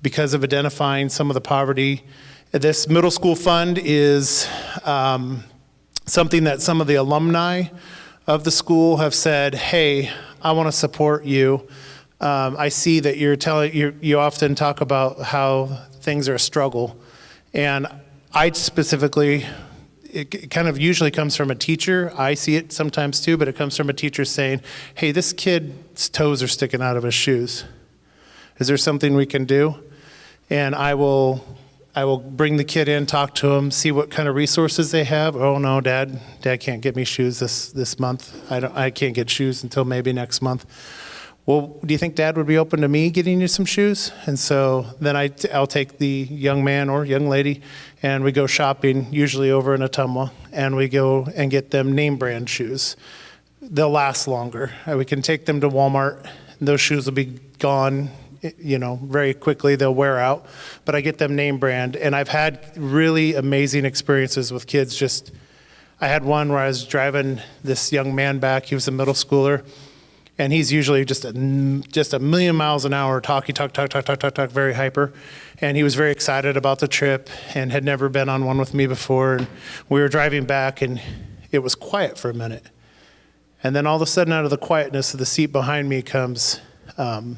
because of identifying some of the poverty. This middle school fund is something that some of the alumni of the school have said, hey, I want to support you. I see that you often talk about how things are a struggle. And I specifically, it kind of usually comes from a teacher. I see it sometimes too, but it comes from a teacher saying, hey, this kid's toes are sticking out of his shoes. Is there something we can do? And I will bring the kid in, talk to him, see what kind of resources they have. Oh no, Dad can't get me shoes this month. I can't get shoes until maybe next month. Well, do you think Dad would be open to me getting you some shoes? And so then I'll take the young man or young lady, and we go shopping, usually over in Ottumwa, and we go and get them name brand shoes. They'll last longer. We can take them to Walmart. Those shoes will be gone, very quickly. They'll wear out. But I get them name brand, and I've had really amazing experiences with kids. I had one where I was driving this young man back. He was a middle schooler. And he's usually just a million miles an hour, talk, very hyper. And he was very excited about the trip and had never been on one with me before. And we were driving back, and it was quiet for a minute. And then all of a sudden, out of the quietness of the seat behind me comes, hey,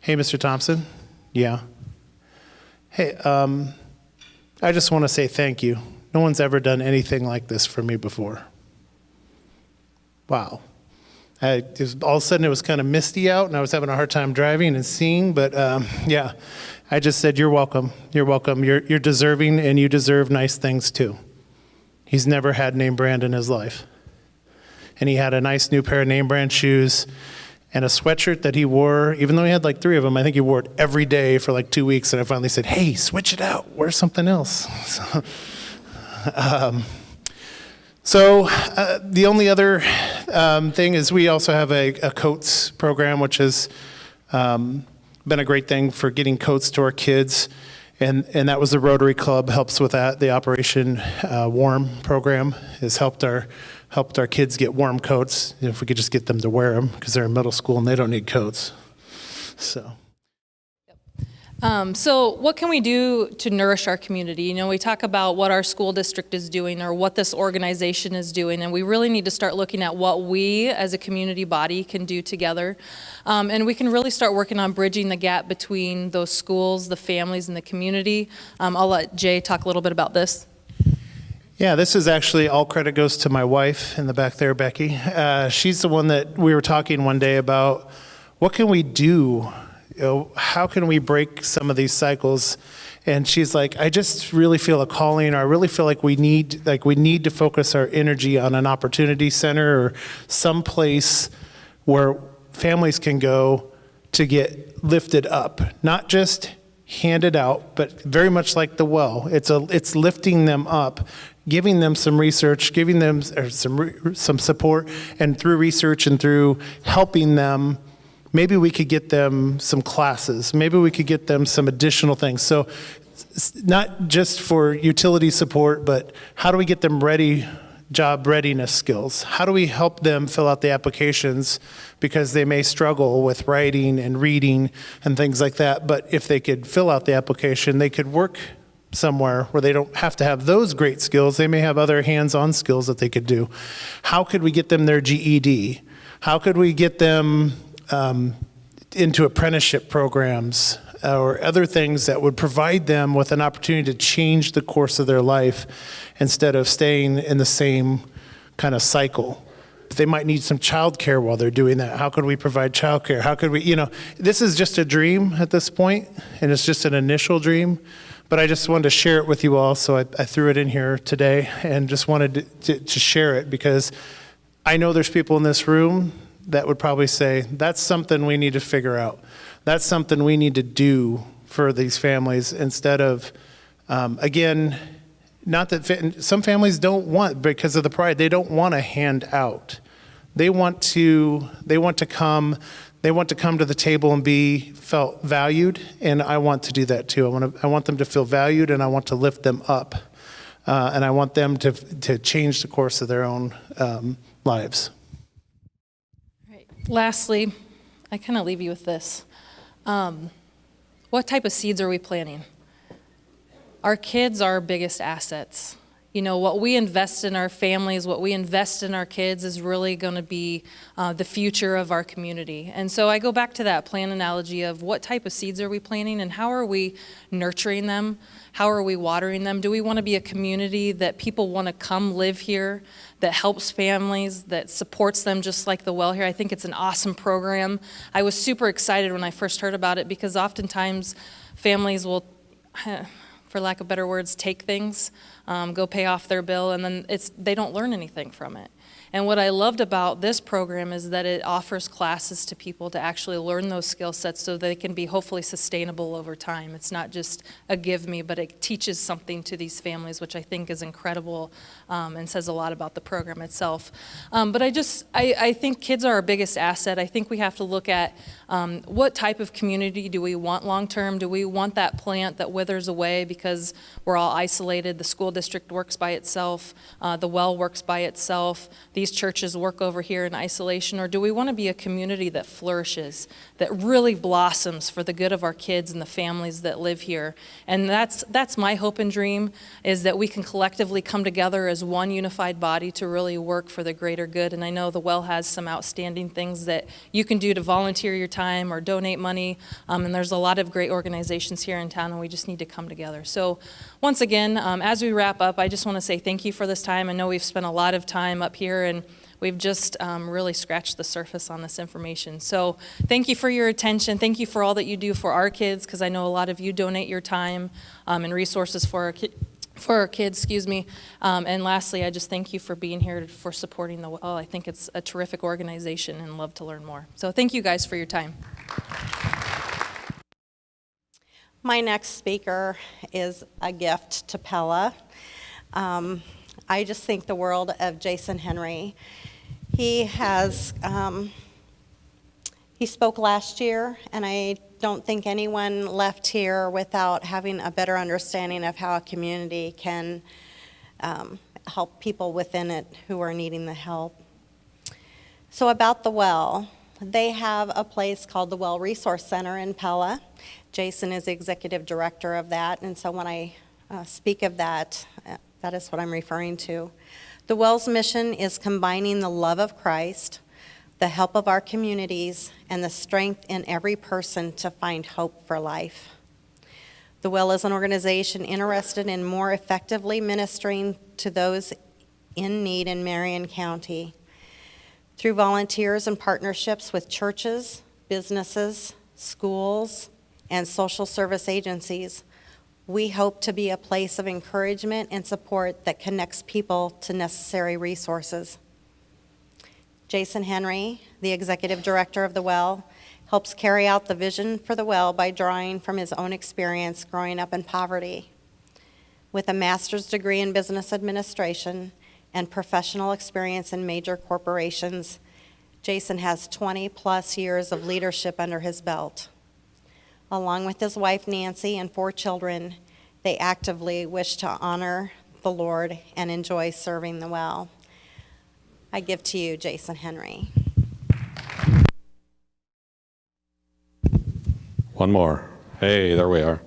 Mr. Thompson? Yeah. Hey, I just want to say thank you. No one's ever done anything like this for me before. Wow. All of a sudden, it was kind of misty out, and I was having a hard time driving and seeing. But yeah, I just said, "You're welcome. You're welcome. You're deserving, and you deserve nice things too." He's never had name brand in his life, and he had a nice new pair of name brand shoes and a sweatshirt that he wore. Even though he had like 3 of them, I think he wore it every day for like 2 weeks. And I finally said, "Hey, switch it out. Wear something else." So the only other thing is we also have a coats program, which has been a great thing for getting coats to our kids. And that was the Rotary Club helps with that. The Operation Warm program has helped helped our kids get warm coats, if we could just get them to wear them, because they're in middle school and they don't need coats. So. So what can we do to nourish our community? You know, we talk about what our school district is doing or what this organization is doing, and we really need to start looking at what we as a community body can do together. And we can really start working on bridging the gap between those schools, the families, and the community. I'll let Jay talk a little bit about this. Yeah, this is actually, all credit goes to my wife in the back there, Becky. She's the one that we were talking one day about what can we do. You know, how can we break some of these cycles? And she's like, I just really feel a calling, or I really feel like we need to focus our energy on an opportunity center or some place where families can go to get lifted up, not just handed out, but very much like the well. It's lifting them up, giving them some research, giving them some support, and through research and through helping them. Maybe we could get them some classes. Maybe we could get them some additional things. So not just for utility support, but how do we get them ready, job readiness skills? How do we help them fill out the applications, because they may struggle with writing and reading and things like that. But if they could fill out the application, they could work somewhere where they don't have to have those great skills. They may have other hands-on skills that they could do. How could we get them their GED? How could we get them into apprenticeship programs or other things that would provide them with an opportunity to change the course of their life instead of staying in the same kind of cycle? They might need some childcare while they're doing that. How could we provide childcare? How could we, this is just a dream at this point, and it's just an initial dream, but I just wanted to share it with you all, so I threw it in here today and just wanted to share it, because I know there's people in this room that would probably say, that's something we need to figure out. That's something we need to do for these families instead of, again, not that some families don't want, because of the pride, they don't want a handout. They want to come to the table and be felt valued, and I want to do that too. I want them to feel valued, and I want to lift them up, and I want them to change the course of their own lives. Lastly, I kind of leave you with this. What type of seeds are we planting? Our kids are our biggest assets. You know, what we invest in our families, what we invest in our kids is really going to be the future of our community. And so I go back to that plant analogy of what type of seeds are we planting and how are we nurturing them? How are we watering them? Do we want to be a community that people want to come live here, that helps families, that supports them just like the well here? I think it's an awesome program. I was super excited when I first heard about it, because oftentimes families will, for lack of better words, take things, go pay off their bill, and then they don't learn anything from it. And what I loved about this program is that it offers classes to people to actually learn those skill sets so they can be hopefully sustainable over time. It's not just a give me, but it teaches something to these families, which I think is incredible and says a lot about the program itself. But I think kids are our biggest asset. I think we have to look at what type of community do we want long term? Do we want that plant that withers away because we're all isolated? The school district works by itself. The well works by itself. These churches work over here in isolation. Or do we want to be a community that flourishes, that really blossoms for the good of our kids and the families that live here? And that's my hope and dream, is that we can collectively come together as one unified body to really work for the greater good. And I know the well has some outstanding things that you can do to volunteer your time or donate money. And there's a lot of great organizations here in town, and we just need to come together. So once again, as we wrap up, I just want to say thank you for this time. I know we've spent a lot of time up here, and we've just really scratched the surface on this information. So thank you for your attention. Thank you for all that you do for our kids, because I know a lot of you donate your time and resources for our kids, and lastly, I just thank you for being here, for supporting the well. I think it's a terrific organization and love to learn more. So thank you guys for your time. My next speaker is a gift to Pella. I just think the world of Jason Henry. He spoke last year, and I don't think anyone left here without having a better understanding of how a community can help people within it who are needing the help. So about the well, they have a place called the Well Resource Center in Pella. Jason is the executive director of that, and so when I speak of that, that is what I'm referring to. The Well's mission is combining the love of Christ, the help of our communities, and the strength in every person to find hope for life. The Well is an organization interested in more effectively ministering to those in need in Marion County. Through volunteers and partnerships with churches, businesses, schools, and social service agencies, we hope to be a place of encouragement and support that connects people to necessary resources. Jason Henry, the executive director of the Well, helps carry out the vision for the Well by drawing from his own experience growing up in poverty. With a master's degree in business administration and professional experience in major corporations, Jason has 20-plus years of leadership under his belt. Along with his wife Nancy and 4 children, they actively wish to honor the Lord and enjoy serving the Well. I give to you Jason Henry. One more. Hey, there we are.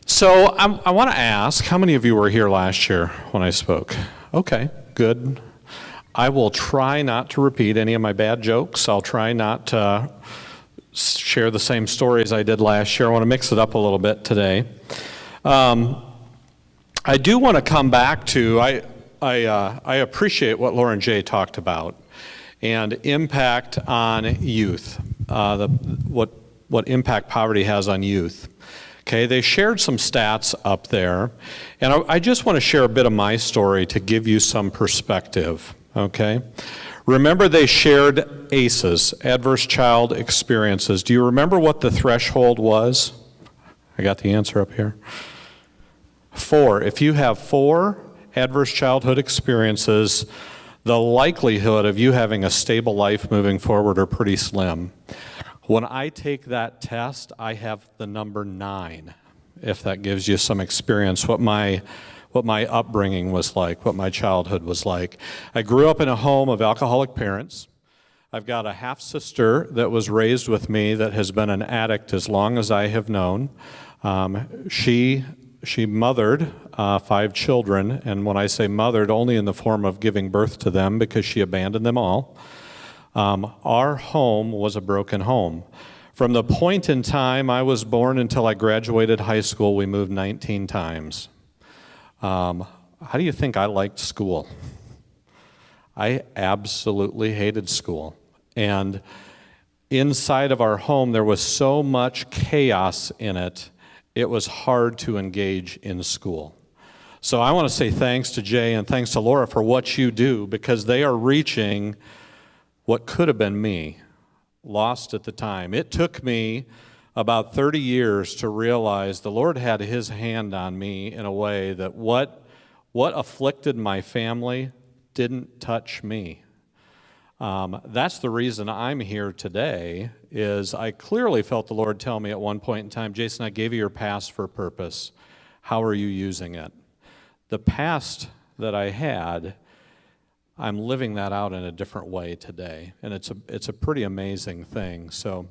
So I want to ask, how many of you were here last year when I spoke? Okay, good. I will try not to repeat any of my bad jokes. I'll try not to share the same stories I did last year. I want to mix it up a little bit today. I do want to come back to, I appreciate what Lauren J. talked about, and impact on youth, what impact poverty has on youth. Okay, they shared some stats up there, and I just want to share a bit of my story to give you some perspective, okay? Remember they shared ACEs, Adverse Child Experiences. Do you remember what the threshold was? I got the answer up here. 4. If you have 4 adverse childhood experiences, the likelihood of you having a stable life moving forward are pretty slim. When I take that test, I have the number 9, if that gives you some experience, what my upbringing was like, what my childhood was like. I grew up in a home of alcoholic parents. I've got a half-sister that was raised with me that has been an addict as long as I have known. She mothered 5 children, and when I say mothered, only in the form of giving birth to them because she abandoned them all. Our home was a broken home. From the point in time I was born until I graduated high school, we moved 19 times. How do you think I liked school? I absolutely hated school. And inside of our home, there was so much chaos in it, it was hard to engage in school. So I want to say thanks to Jay and thanks to Laura for what you do, because they are reaching what could have been me, lost at the time. It took me about 30 years to realize the Lord had his hand on me in a way that what afflicted my family didn't touch me. That's the reason I'm here today, is I clearly felt the Lord tell me at one point in time, Jason, I gave you your past for a purpose. How are you using it? The past that I had, I'm living that out in a different way today, and it's a pretty amazing thing. So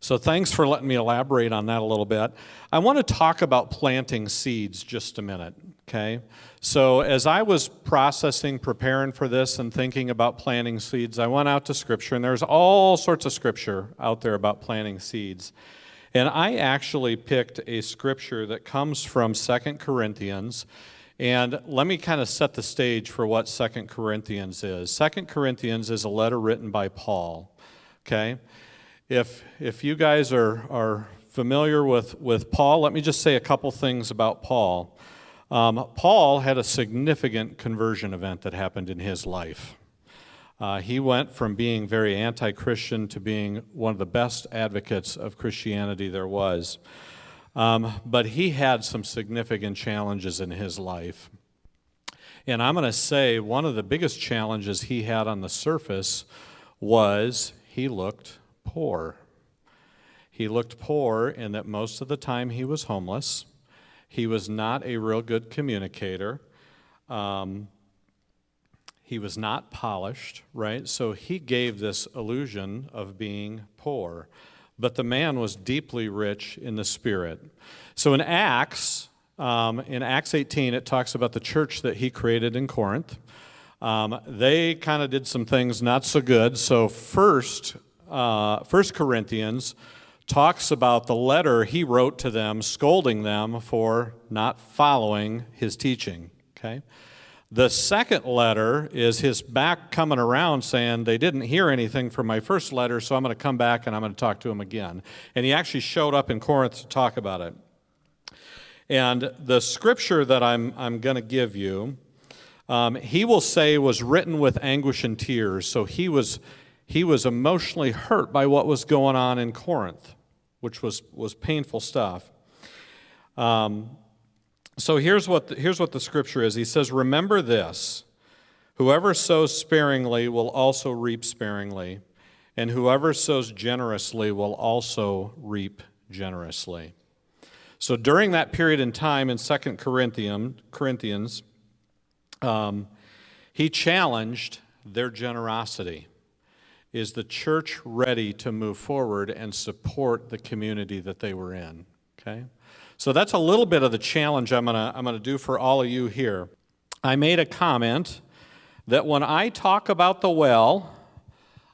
thanks for letting me elaborate on that a little bit. I want to talk about planting seeds just a minute, okay? So as I was preparing for this and thinking about planting seeds, I went out to Scripture, and there's all sorts of Scripture out there about planting seeds. And I actually picked a Scripture that comes from 2 Corinthians. And let me kind of set the stage for what 2 Corinthians is. 2 Corinthians is a letter written by Paul, okay? If you guys are familiar with Paul, let me just say a couple things about Paul. Paul had a significant conversion event that happened in his life. He went from being very anti-Christian to being one of the best advocates of Christianity there was. But he had some significant challenges in his life. And I'm going to say one of the biggest challenges he had on the surface was he looked poor. He looked poor in that most of the time he was homeless. He was not a real good communicator. He was not polished, right? So he gave this illusion of being poor. But the man was deeply rich in the Spirit. So in Acts 18, it talks about the church that he created in Corinth. They kind of did some things not so good. So First Corinthians talks about the letter he wrote to them, scolding them for not following his teaching. Okay. The second letter is his back coming around saying they didn't hear anything from my first letter, so I'm going to come back and I'm going to talk to them again. And he actually showed up in Corinth to talk about it. And the scripture that I'm going to give you, he will say was written with anguish and tears. So he was emotionally hurt by what was going on in Corinth, which was painful stuff. So here's what the scripture is. He says, "Remember this, whoever sows sparingly will also reap sparingly, and whoever sows generously will also reap generously." So during that period in time in 2 Corinthians, he challenged their generosity. Is the church ready to move forward and support the community that they were in? Okay? So that's a little bit of the challenge I'm gonna do for all of you here. I made a comment that when I talk about the well,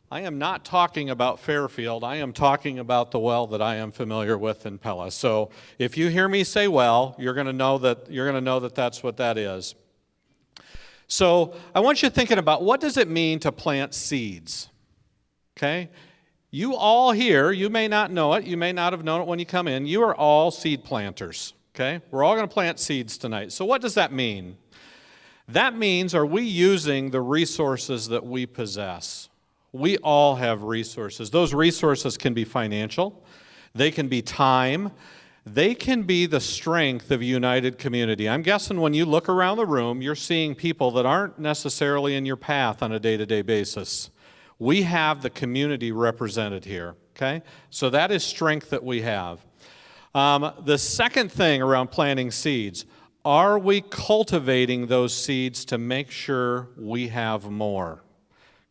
I am not talking about Fairfield. I am talking about the well that I am familiar with in Pella. So if you hear me say well, you're gonna know that that's what that is. So I want you thinking about, what does it mean to plant seeds? Okay? You all here, you may not know it, you may not have known it when you come in, you are all seed planters, okay? We're all going to plant seeds tonight. So what does that mean? That means, are we using the resources that we possess? We all have resources. Those resources can be financial, they can be time, they can be the strength of a united community. I'm guessing when you look around the room, you're seeing people that aren't necessarily in your path on a day-to-day basis. We have the community represented here, okay? So that is strength that we have. The second thing around planting seeds, are we cultivating those seeds to make sure we have more,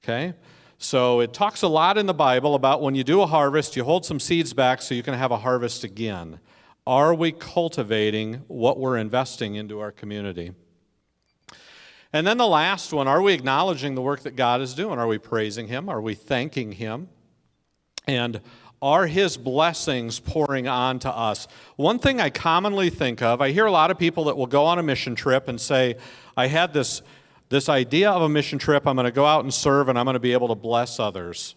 okay? So it talks a lot in the Bible about when you do a harvest, you hold some seeds back so you can have a harvest again. Are we cultivating what we're investing into our community? And then the last one, are we acknowledging the work that God is doing? Are we praising Him? Are we thanking Him? And are His blessings pouring on to us? One thing I commonly think of, I hear a lot of people that will go on a mission trip and say, I had this idea of a mission trip, I'm going to go out and serve and I'm going to be able to bless others.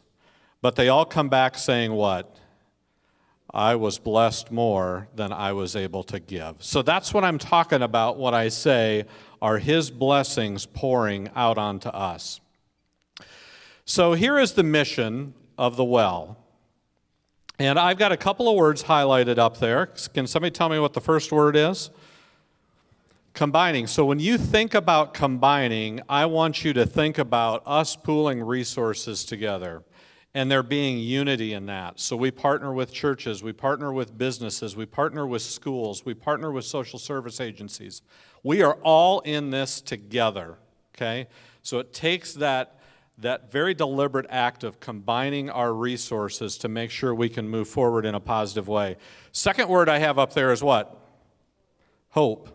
But they all come back saying what? I was blessed more than I was able to give. So that's what I'm talking about when I say, are His blessings pouring out onto us? So here is the mission of the well. And I've got a couple of words highlighted up there. Can somebody tell me what the first word is? Combining. So when you think about combining, I want you to think about us pooling resources together. And there being unity in that. So we partner with churches, we partner with businesses, we partner with schools, we partner with social service agencies. We are all in this together, okay? So it takes that very deliberate act of combining our resources to make sure we can move forward in a positive way. Second word I have up there is what? Hope.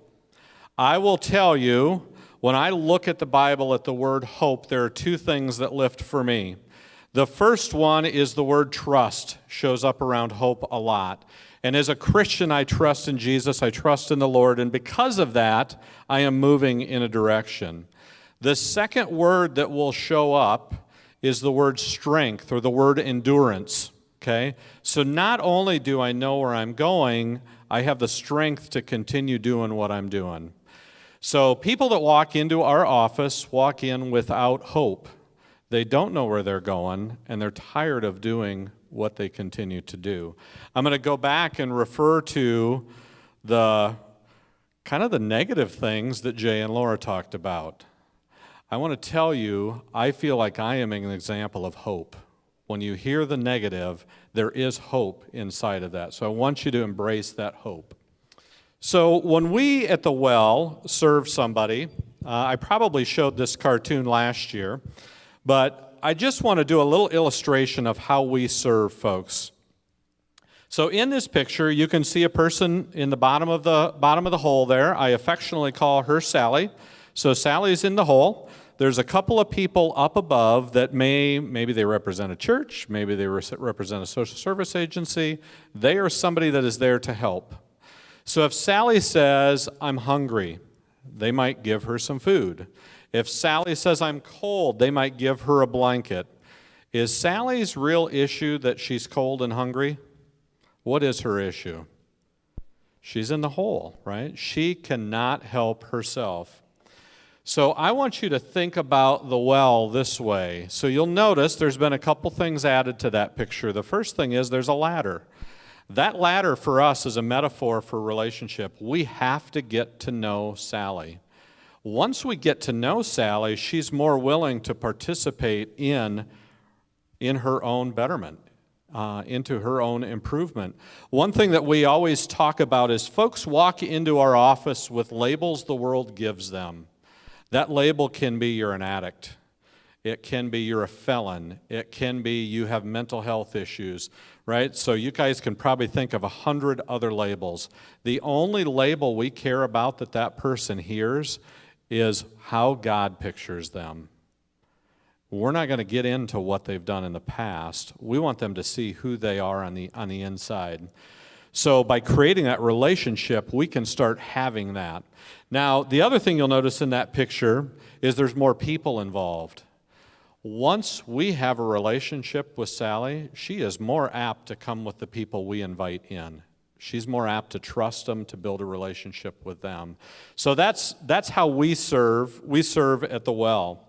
I will tell you, when I look at the Bible at the word hope, there are two things that lift for me. The first one is the word trust, shows up around hope a lot. And as a Christian, I trust in Jesus, I trust in the Lord, and because of that, I am moving in a direction. The second word that will show up is the word strength, or the word endurance, okay? So not only do I know where I'm going, I have the strength to continue doing what I'm doing. So people that walk into our office walk in without hope. They don't know where they're going, and they're tired of doing what they continue to do. I'm going to go back and refer to the kind of the negative things that Jay and Laura talked about. I want to tell you, I feel like I am an example of hope. When you hear the negative, there is hope inside of that. So I want you to embrace that hope. So when we at the well serve somebody, I probably showed this cartoon last year, but I just want to do a little illustration of how we serve folks. So in this picture, you can see a person in the bottom of the hole there. I affectionately call her Sally. So Sally's in the hole. There's a couple of people up above that maybe they represent a church, maybe they represent a social service agency. They are somebody that is there to help. So if Sally says, I'm hungry, they might give her some food. If Sally says, I'm cold, they might give her a blanket. Is Sally's real issue that she's cold and hungry? What is her issue? She's in the hole, right? She cannot help herself. So I want you to think about the well this way. So you'll notice there's been a couple things added to that picture. The first thing is there's a ladder. That ladder for us is a metaphor for relationship. We have to get to know Sally. Once we get to know Sally, she's more willing to participate in her own betterment, into her own improvement. One thing that we always talk about is folks walk into our office with labels the world gives them. That label can be you're an addict. It can be you're a felon. It can be you have mental health issues, right? So you guys can probably think of 100 other labels. The only label we care about that person hears is how God pictures them. We're not going to get into what they've done in the past. We want them to see who they are on the inside. So by creating that relationship, we can start having that. Now, the other thing you'll notice in that picture is there's more people involved. Once we have a relationship with Sally, she is more apt to come with the people we invite in. She's more apt to trust them, to build a relationship with them. So that's how we serve. We serve at the well.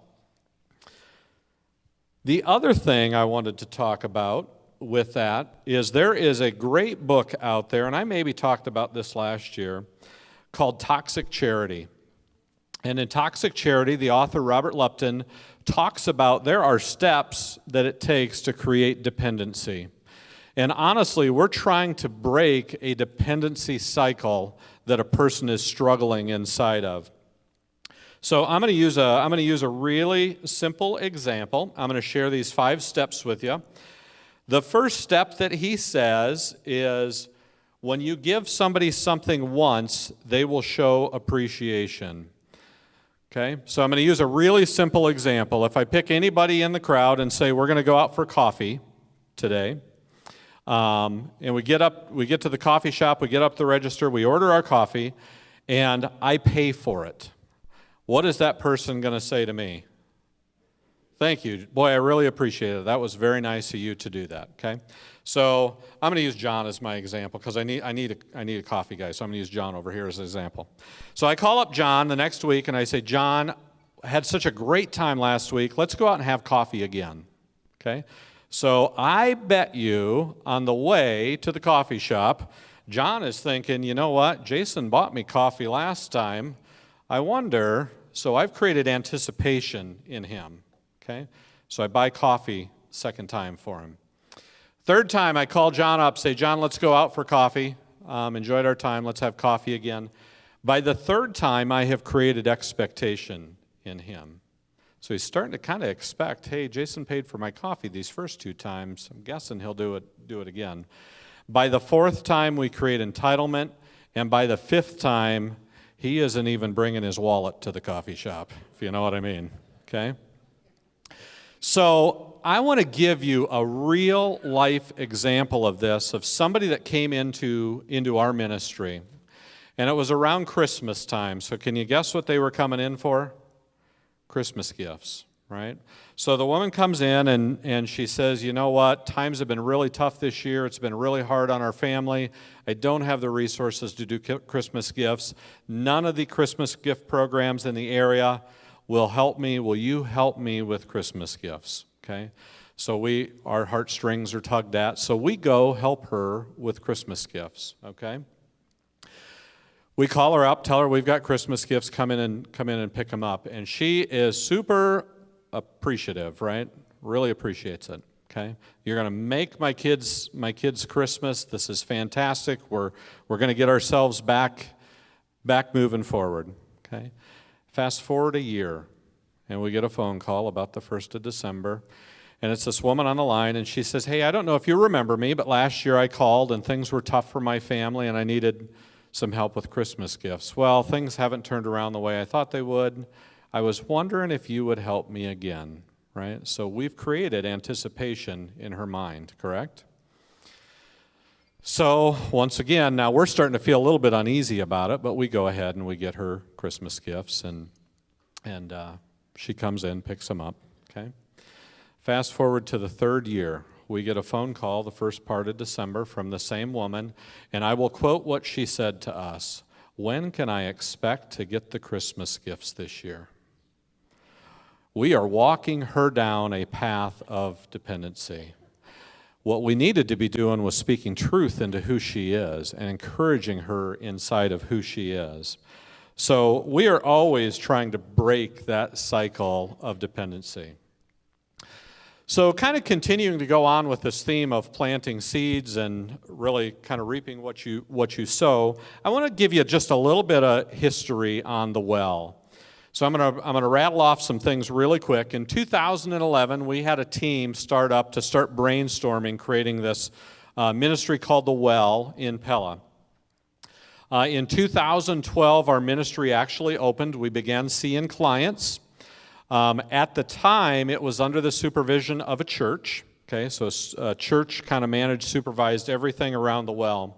The other thing I wanted to talk about with that is there is a great book out there, and I maybe talked about this last year, called Toxic Charity. And in Toxic Charity, the author Robert Lupton talks about there are steps that it takes to create dependency. And honestly, we're trying to break a dependency cycle that a person is struggling inside of. So I'm going to use a really simple example. I'm going to share these 5 steps with you. The first step that he says is when you give somebody something once, they will show appreciation. Okay? So I'm going to use a really simple example. If I pick anybody in the crowd and say we're going to go out for coffee today, and we get to the coffee shop, we get up the register, we order our coffee, and I pay for it. What is that person going to say to me? Thank you. Boy, I really appreciate it. That was very nice of you to do that, okay? So I'm going to use John as my example because I need a coffee guy, so I'm going to use John over here as an example. So I call up John the next week and I say, John, I had such a great time last week. Let's go out and have coffee again, okay? So I bet you on the way to the coffee shop, John is thinking, you know what? Jason bought me coffee last time. I wonder, so I've created anticipation in him. Okay? So I buy coffee second time for him. Third time, I call John up, say, John, let's go out for coffee. Enjoyed our time. Let's have coffee again. By the third time, I have created expectation in him. So he's starting to kind of expect, hey, Jason paid for my coffee these first 2 times. I'm guessing he'll do it again. By the 4th time, we create entitlement. And by the 5th time, he isn't even bringing his wallet to the coffee shop, if you know what I mean. Okay? So I want to give you a real life example of this, of somebody that came into our ministry. And it was around Christmas time. So can you guess what they were coming in for? Christmas gifts, right? So the woman comes in and she says, you know what? Times have been really tough this year. It's been really hard on our family. I don't have the resources to do Christmas gifts. None of the Christmas gift programs in the area will help me. Will you help me with Christmas gifts? Okay? So our heartstrings are tugged at. So we go help her with Christmas gifts. Okay? We call her up, tell her we've got Christmas gifts, come in and pick them up. And she is super appreciative, right? Really appreciates it. Okay? You're going to make my kids Christmas. This is fantastic. We're going to get ourselves back back moving forward, okay? Fast forward a year, and we get a phone call about the 1st of December, and it's this woman on the line, and she says, hey, I don't know if you remember me, but last year I called, and things were tough for my family, and I needed some help with Christmas gifts. Well, things haven't turned around the way I thought they would. I was wondering if you would help me again, right? So we've created anticipation in her mind, correct? So once again, now we're starting to feel a little bit uneasy about it, but we go ahead and we get her Christmas gifts, and she comes in, picks them up, okay? Fast forward to the 3rd year. We get a phone call the first part of December from the same woman, and I will quote what she said to us. When can I expect to get the Christmas gifts this year? We are walking her down a path of dependency. What we needed to be doing was speaking truth into who she is and encouraging her inside of who she is. So we are always trying to break that cycle of dependency. So kind of continuing to go on with this theme of planting seeds and really kind of reaping what you sow, I want to give you just a little bit of history on the well. So I'm going to rattle off some things really quick. In 2011, we had a team start brainstorming, creating this ministry called The Well in Pella. In 2012, our ministry actually opened. We began seeing clients. At the time, it was under the supervision of a church. Okay, so a church kind of managed, supervised everything around the well.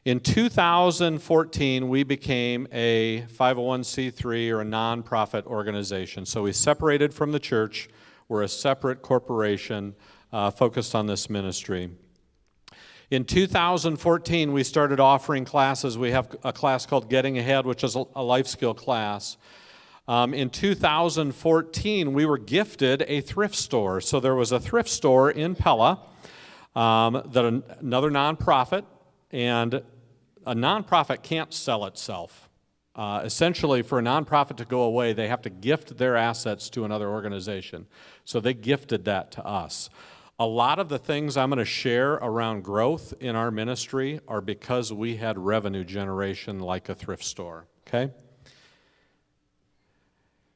In 2014, we became a 501c3 or a nonprofit organization. So we separated from the church. We're a separate corporation focused on this ministry. In 2014, we started offering classes. We have a class called Getting Ahead, which is a life skill class. In 2014, we were gifted a thrift store. So there was a thrift store in Pella, another nonprofit, and a nonprofit can't sell itself. Essentially, for a nonprofit to go away, they have to gift their assets to another organization. So they gifted that to us. A lot of the things I'm going to share around growth in our ministry are because we had revenue generation like a thrift store, okay?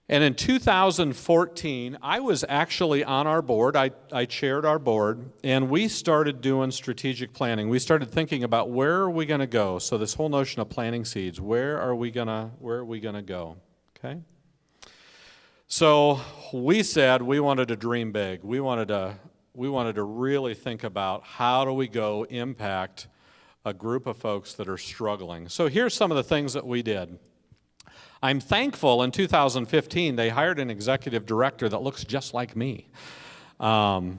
And in 2014, I was actually on our board. I chaired our board, and we started doing strategic planning. We started thinking about where are we going to go. So this whole notion of planting seeds, where are we going to go? Okay? So we said we wanted to dream big. We wanted to really think about how do we go impact a group of folks that are struggling. So here's some of the things that we did. I'm thankful in 2015 they hired an executive director that looks just like me. I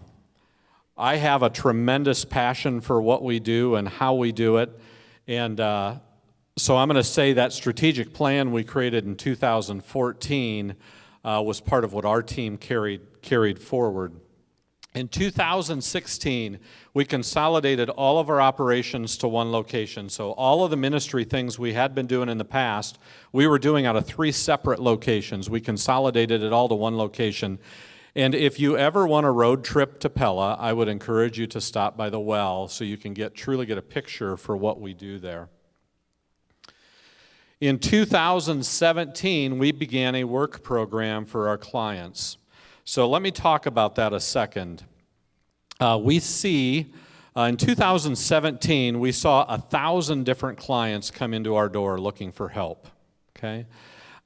have a tremendous passion for what we do and how we do it. And so I'm going to say that strategic plan we created in 2014 was part of what our team carried forward. In 2016, we consolidated all of our operations to one location. So all of the ministry things we had been doing in the past, we were doing out of 3 separate locations. We consolidated it all to one location. And if you ever want a road trip to Pella, I would encourage you to stop by the well so you can truly get a picture for what we do there. In 2017, we began a work program for our clients. So let me talk about that a second. We see, in 2017, we saw 1,000 different clients come into our door looking for help, okay?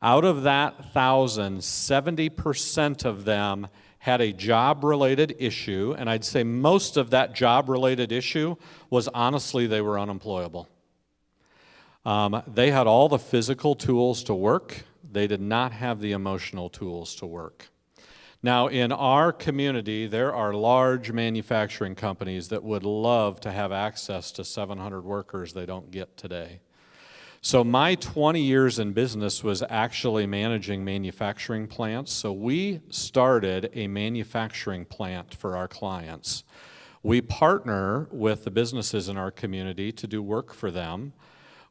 Out of that 1,000, 70% of them had a job-related issue, and I'd say most of that job-related issue was honestly they were unemployable. They had all the physical tools to work. They did not have the emotional tools to work. Now, in our community, there are large manufacturing companies that would love to have access to 700 workers they don't get today. So my 20 years in business was actually managing manufacturing plants. So we started a manufacturing plant for our clients. We partner with the businesses in our community to do work for them.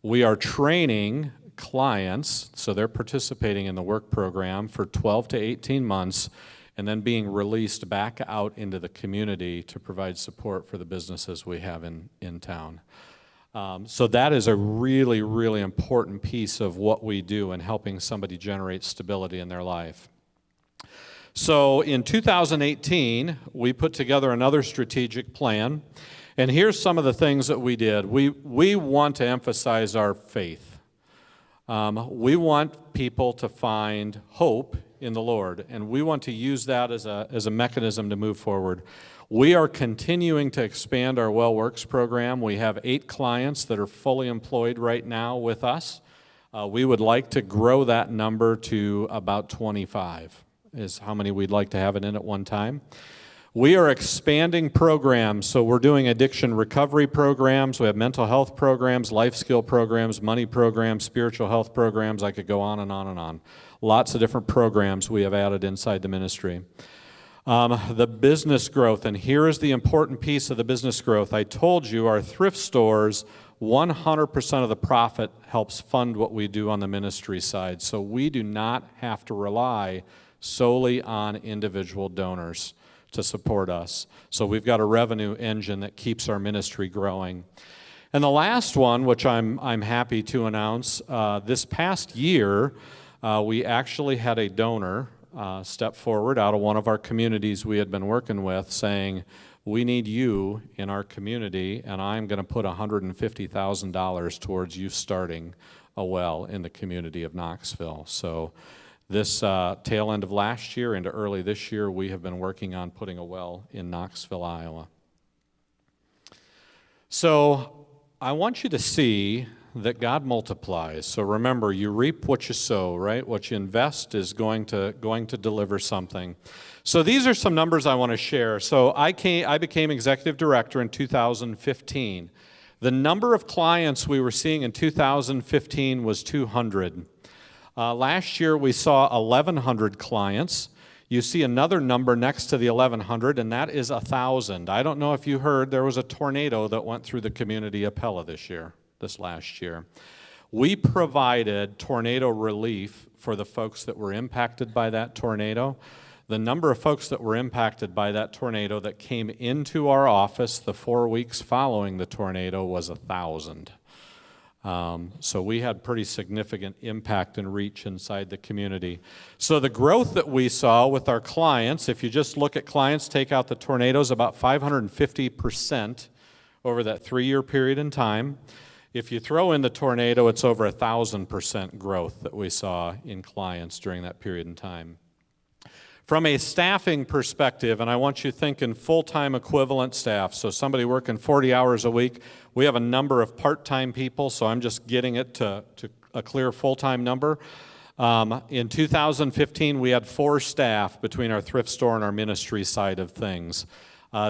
We are training clients, so they're participating in the work program for 12 to 18 months, and then being released back out into the community to provide support for the businesses we have in town. So that is a really, really important piece of what we do in helping somebody generate stability in their life. So in 2018, we put together another strategic plan, and here's some of the things that we did. We want to emphasize our faith. We want people to find hope in the Lord, and we want to use that as a mechanism to move forward. We are continuing to expand our Well Works program. We have 8 clients that are fully employed right now with us. We would like to grow that number to about 25, is how many we'd like to have it in at one time. We are expanding programs, so we're doing addiction recovery programs, we have mental health programs, life skill programs, money programs, spiritual health programs. I could go on and on and on. Lots of different programs we have added inside the ministry. The business growth, and here is the important piece of the business growth. I told you our thrift stores, 100% of the profit helps fund what we do on the ministry side, so we do not have to rely solely on individual donors to support us. So we've got a revenue engine that keeps our ministry growing. And the last one, which I'm happy to announce, this past year, we actually had a donor step forward out of one of our communities we had been working with saying, we need you in our community, and I'm going to put $150,000 towards you starting a well in the community of Knoxville. So this tail end of last year into early this year, we have been working on putting a well in Knoxville, Iowa. So I want you to see that God multiplies. So remember, you reap what you sow, right? What you invest is going to deliver something. So these are some numbers I want to share. So I became executive director in 2015. The number of clients we were seeing in 2015 was 200. Last year we saw 1,100 clients. You see another number next to the 1,100, and that is 1,000. I don't know if you heard, there was a tornado that went through the community of Pella this last year. We provided tornado relief for the folks that were impacted by that tornado. The number of folks that were impacted by that tornado that came into our office the 4 weeks following the tornado was 1,000. So we had pretty significant impact and reach inside the community. So the growth that we saw with our clients, if you just look at clients, take out the tornadoes, about 550% over that 3-year period in time. If you throw in the tornado, it's over 1,000% growth that we saw in clients during that period in time. From a staffing perspective, and I want you thinking full-time equivalent staff, so somebody working 40 hours a week, we have a number of part-time people, so I'm just getting it to a clear full-time number. In 2015, we had 4 staff between our thrift store and our ministry side of things.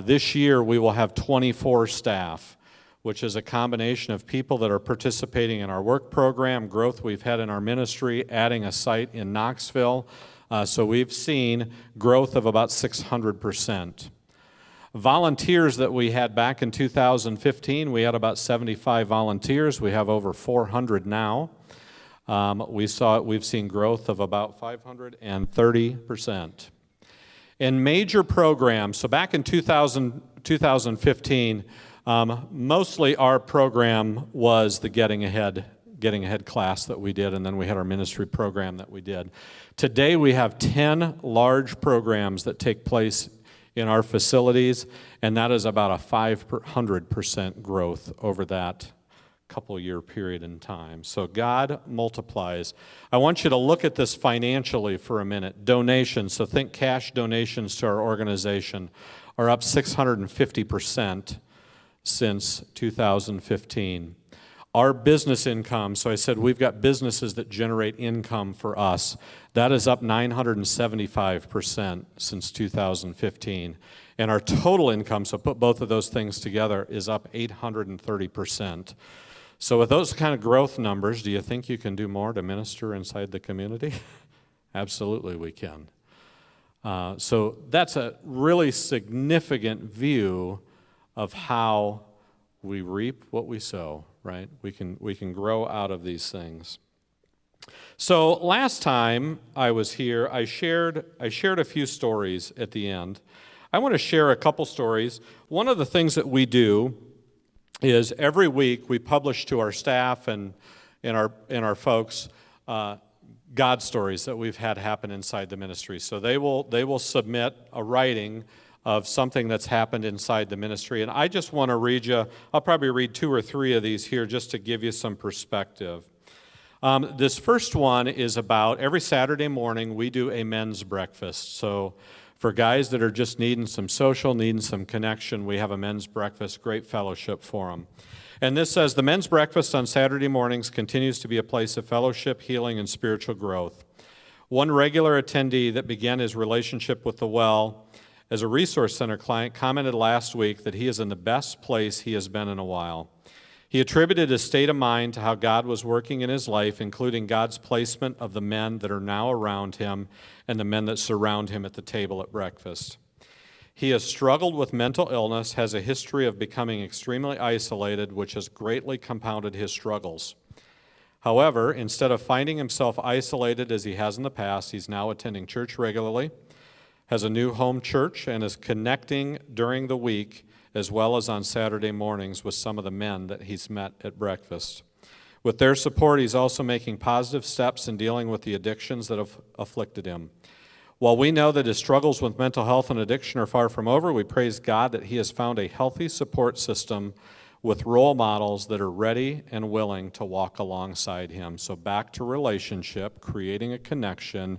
This year, we will have 24 staff, which is a combination of people that are participating in our work program, growth we've had in our ministry, adding a site in Knoxville. So we've seen growth of about 600%. Volunteers that we had back in 2015, we had about 75 volunteers. We have over 400 now. We've seen growth of about 530%. In major programs, so back in 2015, mostly our program was the Getting Ahead class that we did, and then we had our ministry program that we did. Today we have 10 large programs that take place in our facilities, and that is about a 500% growth over that couple-year period in time. So God multiplies. I want you to look at this financially for a minute. Donations, so think cash donations to our organization, are up 650% since 2015. Our business income, so I said we've got businesses that generate income for us. That is up 975% since 2015. And our total income, so put both of those things together, is up 830%. So with those kind of growth numbers, do you think you can do more to minister inside the community? Absolutely we can. So that's a really significant view of how we reap what we sow, right? We can grow out of these things. So last time I was here, I shared a few stories at the end. I want to share a couple stories. One of the things that we do is every week we publish to our staff and our folks God stories that we've had happen inside the ministry. So they will submit a writing of something that's happened inside the ministry. And I just want to read you, I'll probably read 2 or 3 of these here just to give you some perspective. This first one is about every Saturday morning we do a men's breakfast. So for guys that are just needing some social, needing some connection, we have a men's breakfast, great fellowship for them. And this says, the men's breakfast on Saturday mornings continues to be a place of fellowship, healing, and spiritual growth. One regular attendee that began his relationship with the Well as a Resource Center client commented last week that he is in the best place he has been in a while. He attributed his state of mind to how God was working in his life, including God's placement of the men that are now around him and the men that surround him at the table at breakfast. He has struggled with mental illness, has a history of becoming extremely isolated, which has greatly compounded his struggles. However, instead of finding himself isolated as he has in the past, he's now attending church regularly, has a new home church, and is connecting during the week as well as on Saturday mornings with some of the men that he's met at breakfast. With their support, he's also making positive steps in dealing with the addictions that have afflicted him. While we know that his struggles with mental health and addiction are far from over, we praise God that he has found a healthy support system with role models that are ready and willing to walk alongside him. So back to relationship, creating a connection,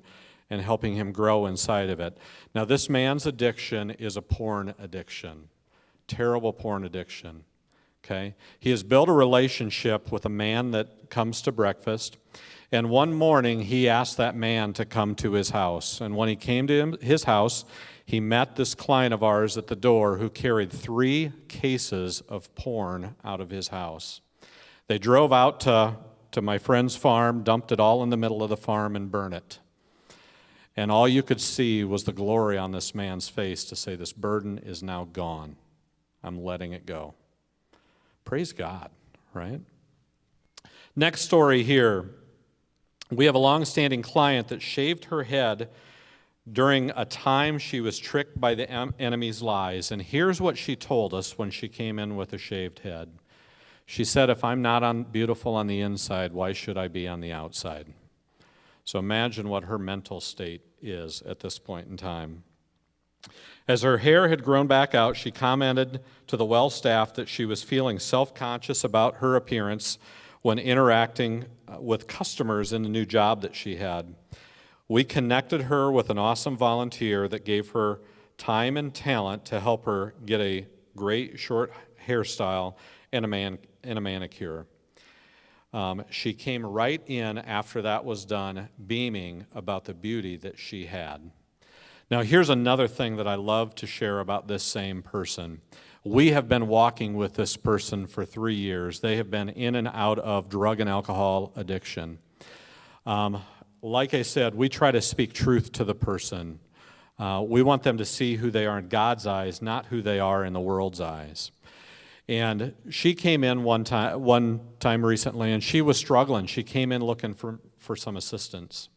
and helping him grow inside of it. Now, this man's addiction is a porn addiction, terrible porn addiction, okay? He has built a relationship with a man that comes to breakfast, and one morning he asked that man to come to his house. And when he came to his house, he met this client of ours at the door who carried 3 cases of porn out of his house. They drove out to my friend's farm, dumped it all in the middle of the farm, and burned it. And all you could see was the glory on this man's face to say, this burden is now gone. I'm letting it go. Praise God, right? Next story here. We have a long-standing client that shaved her head during a time she was tricked by the enemy's lies. And here's what she told us when she came in with a shaved head. She said, if I'm not beautiful on the inside, why should I be on the outside? So imagine what her mental state is at this point in time. As her hair had grown back out, she commented to the Well staff that she was feeling self-conscious about her appearance when interacting with customers in the new job that she had. We connected her with an awesome volunteer that gave her time and talent to help her get a great short hairstyle and a manicure. She came right in after that was done, beaming about the beauty that she had. Now, here's another thing that I love to share about this same person. We have been walking with this person for 3 years. They have been in and out of drug and alcohol addiction. Like I said, we try to speak truth to the person. We want them to see who they are in God's eyes, not who they are in the world's eyes. And she came in one time recently, and she was struggling. She came in looking for some assistance.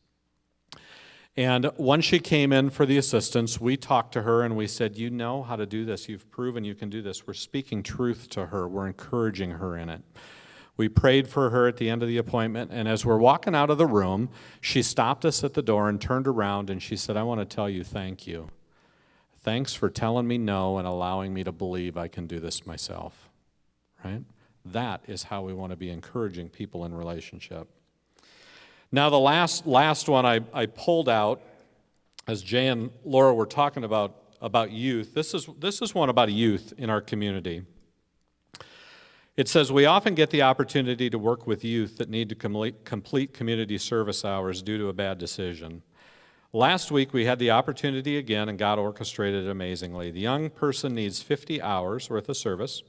And when she came in for the assistance, we talked to her and we said, you know how to do this. You've proven you can do this. We're speaking truth to her. We're encouraging her in it. We prayed for her at the end of the appointment, and as we're walking out of the room, she stopped us at the door and turned around and she said, I want to tell you thank you. Thanks for telling me no and allowing me to believe I can do this myself, right? That is how we want to be encouraging people in relationship. Now, the last one I pulled out, as Jay and Laura were talking about youth. This is one about youth in our community. It says, we often get the opportunity to work with youth that need to complete community service hours due to a bad decision. Last week, we had the opportunity again, and God orchestrated it amazingly. The young person needs 50 hours worth of service.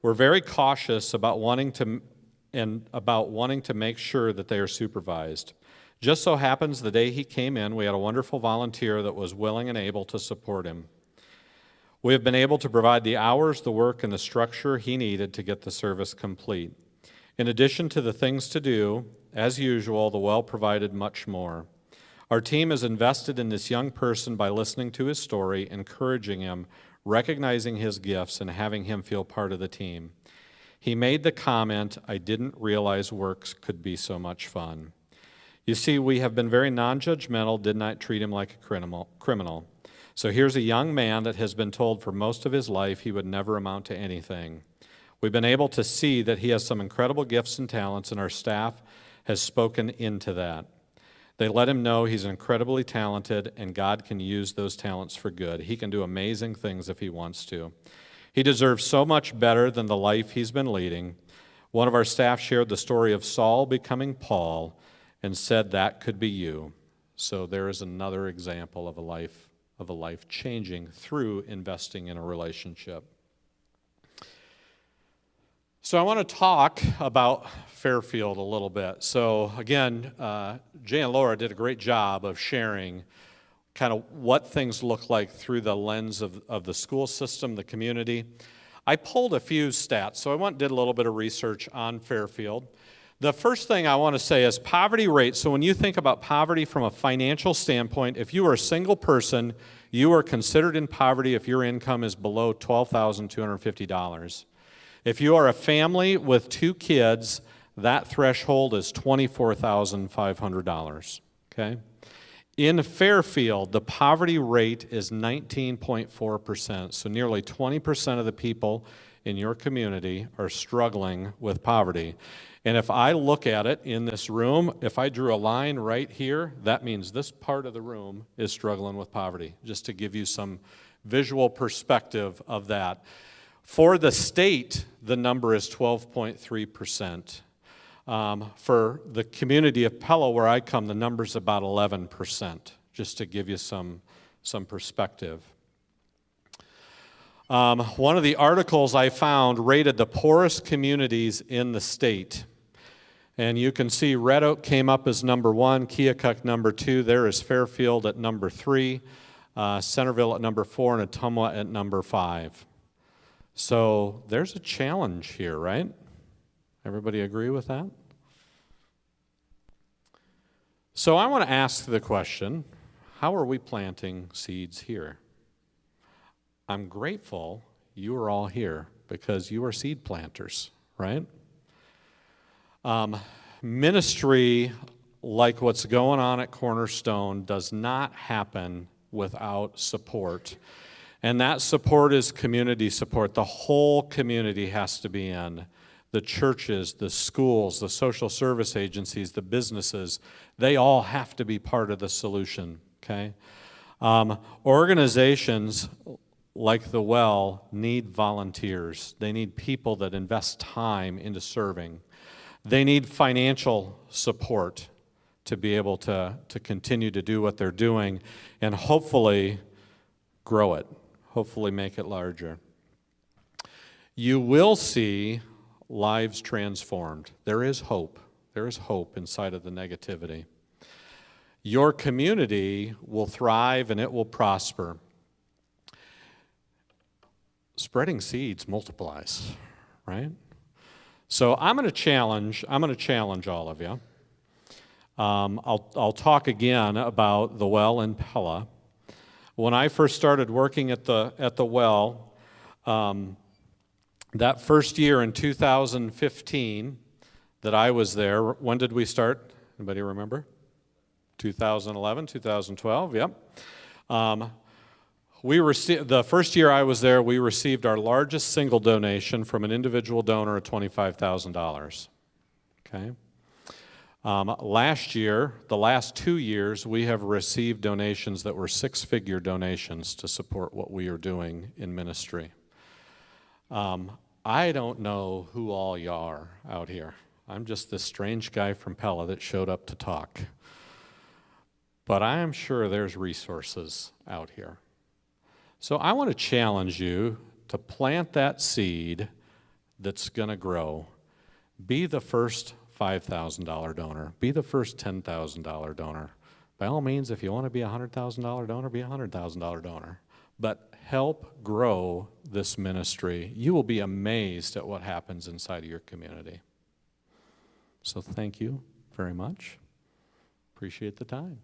We're very cautious about wanting to make sure that they are supervised. Just so happens the day he came in, we had a wonderful volunteer that was willing and able to support him. We have been able to provide the hours, the work, and the structure he needed to get the service complete. In addition to the things to do, as usual, the Well provided much more. Our team has invested in this young person by listening to his story, encouraging him, recognizing his gifts and having him feel part of the team. He made the comment, "I didn't realize works could be so much fun." You see, we have been very non-judgmental, did not treat him like a criminal. So here's a young man that has been told for most of his life he would never amount to anything. We've been able to see that he has some incredible gifts and talents, and our staff has spoken into that. They let him know he's incredibly talented, and God can use those talents for good. He can do amazing things if he wants to. He deserves so much better than the life he's been leading. One of our staff shared the story of Saul becoming Paul and said that could be you. So there is another example of a life changing through investing in a relationship. So I want to talk about Fairfield a little bit. So again, Jay and Laura did a great job of sharing kind of what things look like through the lens of the school system, the community. I pulled a few stats, so I did a little bit of research on Fairfield. The first thing I want to say is poverty rate. So when you think about poverty from a financial standpoint, if you are a single person, you are considered in poverty if your income is below $12,250. If you are a family with 2 kids, that threshold is $24,500, okay? In Fairfield, the poverty rate is 19.4%, so nearly 20% of the people in your community are struggling with poverty. And if I look at it in this room, if I drew a line right here, that means this part of the room is struggling with poverty, just to give you some visual perspective of that. For the state, the number is 12.3%. For the community of Pella, where I come, the number's about 11%, just to give you some perspective. One of the articles I found rated the poorest communities in the state. And you can see Red Oak came up as number 1, Keokuk number 2, there is Fairfield at number 3, Centerville at number 4, and Ottumwa at number 5. So there's a challenge here, right? Everybody agree with that? So I want to ask the question, how are we planting seeds here? I'm grateful you are all here because you are seed planters, right? Ministry like what's going on at Cornerstone does not happen without support. And that support is community support. The whole community has to be in. The churches, the schools, the social service agencies, the businesses, they all have to be part of the solution, okay? Organizations like the Well need volunteers. They need people that invest time into serving. They need financial support to be able to continue to do what they're doing and hopefully grow it, hopefully make it larger. You will see lives transformed. There is hope. There is hope inside of the negativity. Your community will thrive and it will prosper. Spreading seeds multiplies, right? So I'm going to challenge all of you. I'll talk again about the Well in Pella. When I first started working at the Well, that first year in 2015 that I was there, when did we start? Anybody remember? 2011, 2012, yep. The first year I was there, we received our largest single donation from an individual donor of $25,000, okay? Last year, the last 2 years, we have received donations that were 6-figure donations to support what we are doing in ministry. I don't know who all you are out here. I'm just this strange guy from Pella that showed up to talk. But I am sure there's resources out here. So I want to challenge you to plant that seed that's going to grow. Be the first $5,000 donor. Be the first $10,000 donor. By all means, if you want to be a $100,000 donor, be a $100,000 donor. But help grow this ministry. You will be amazed at what happens inside of your community. So thank you very much. Appreciate the time.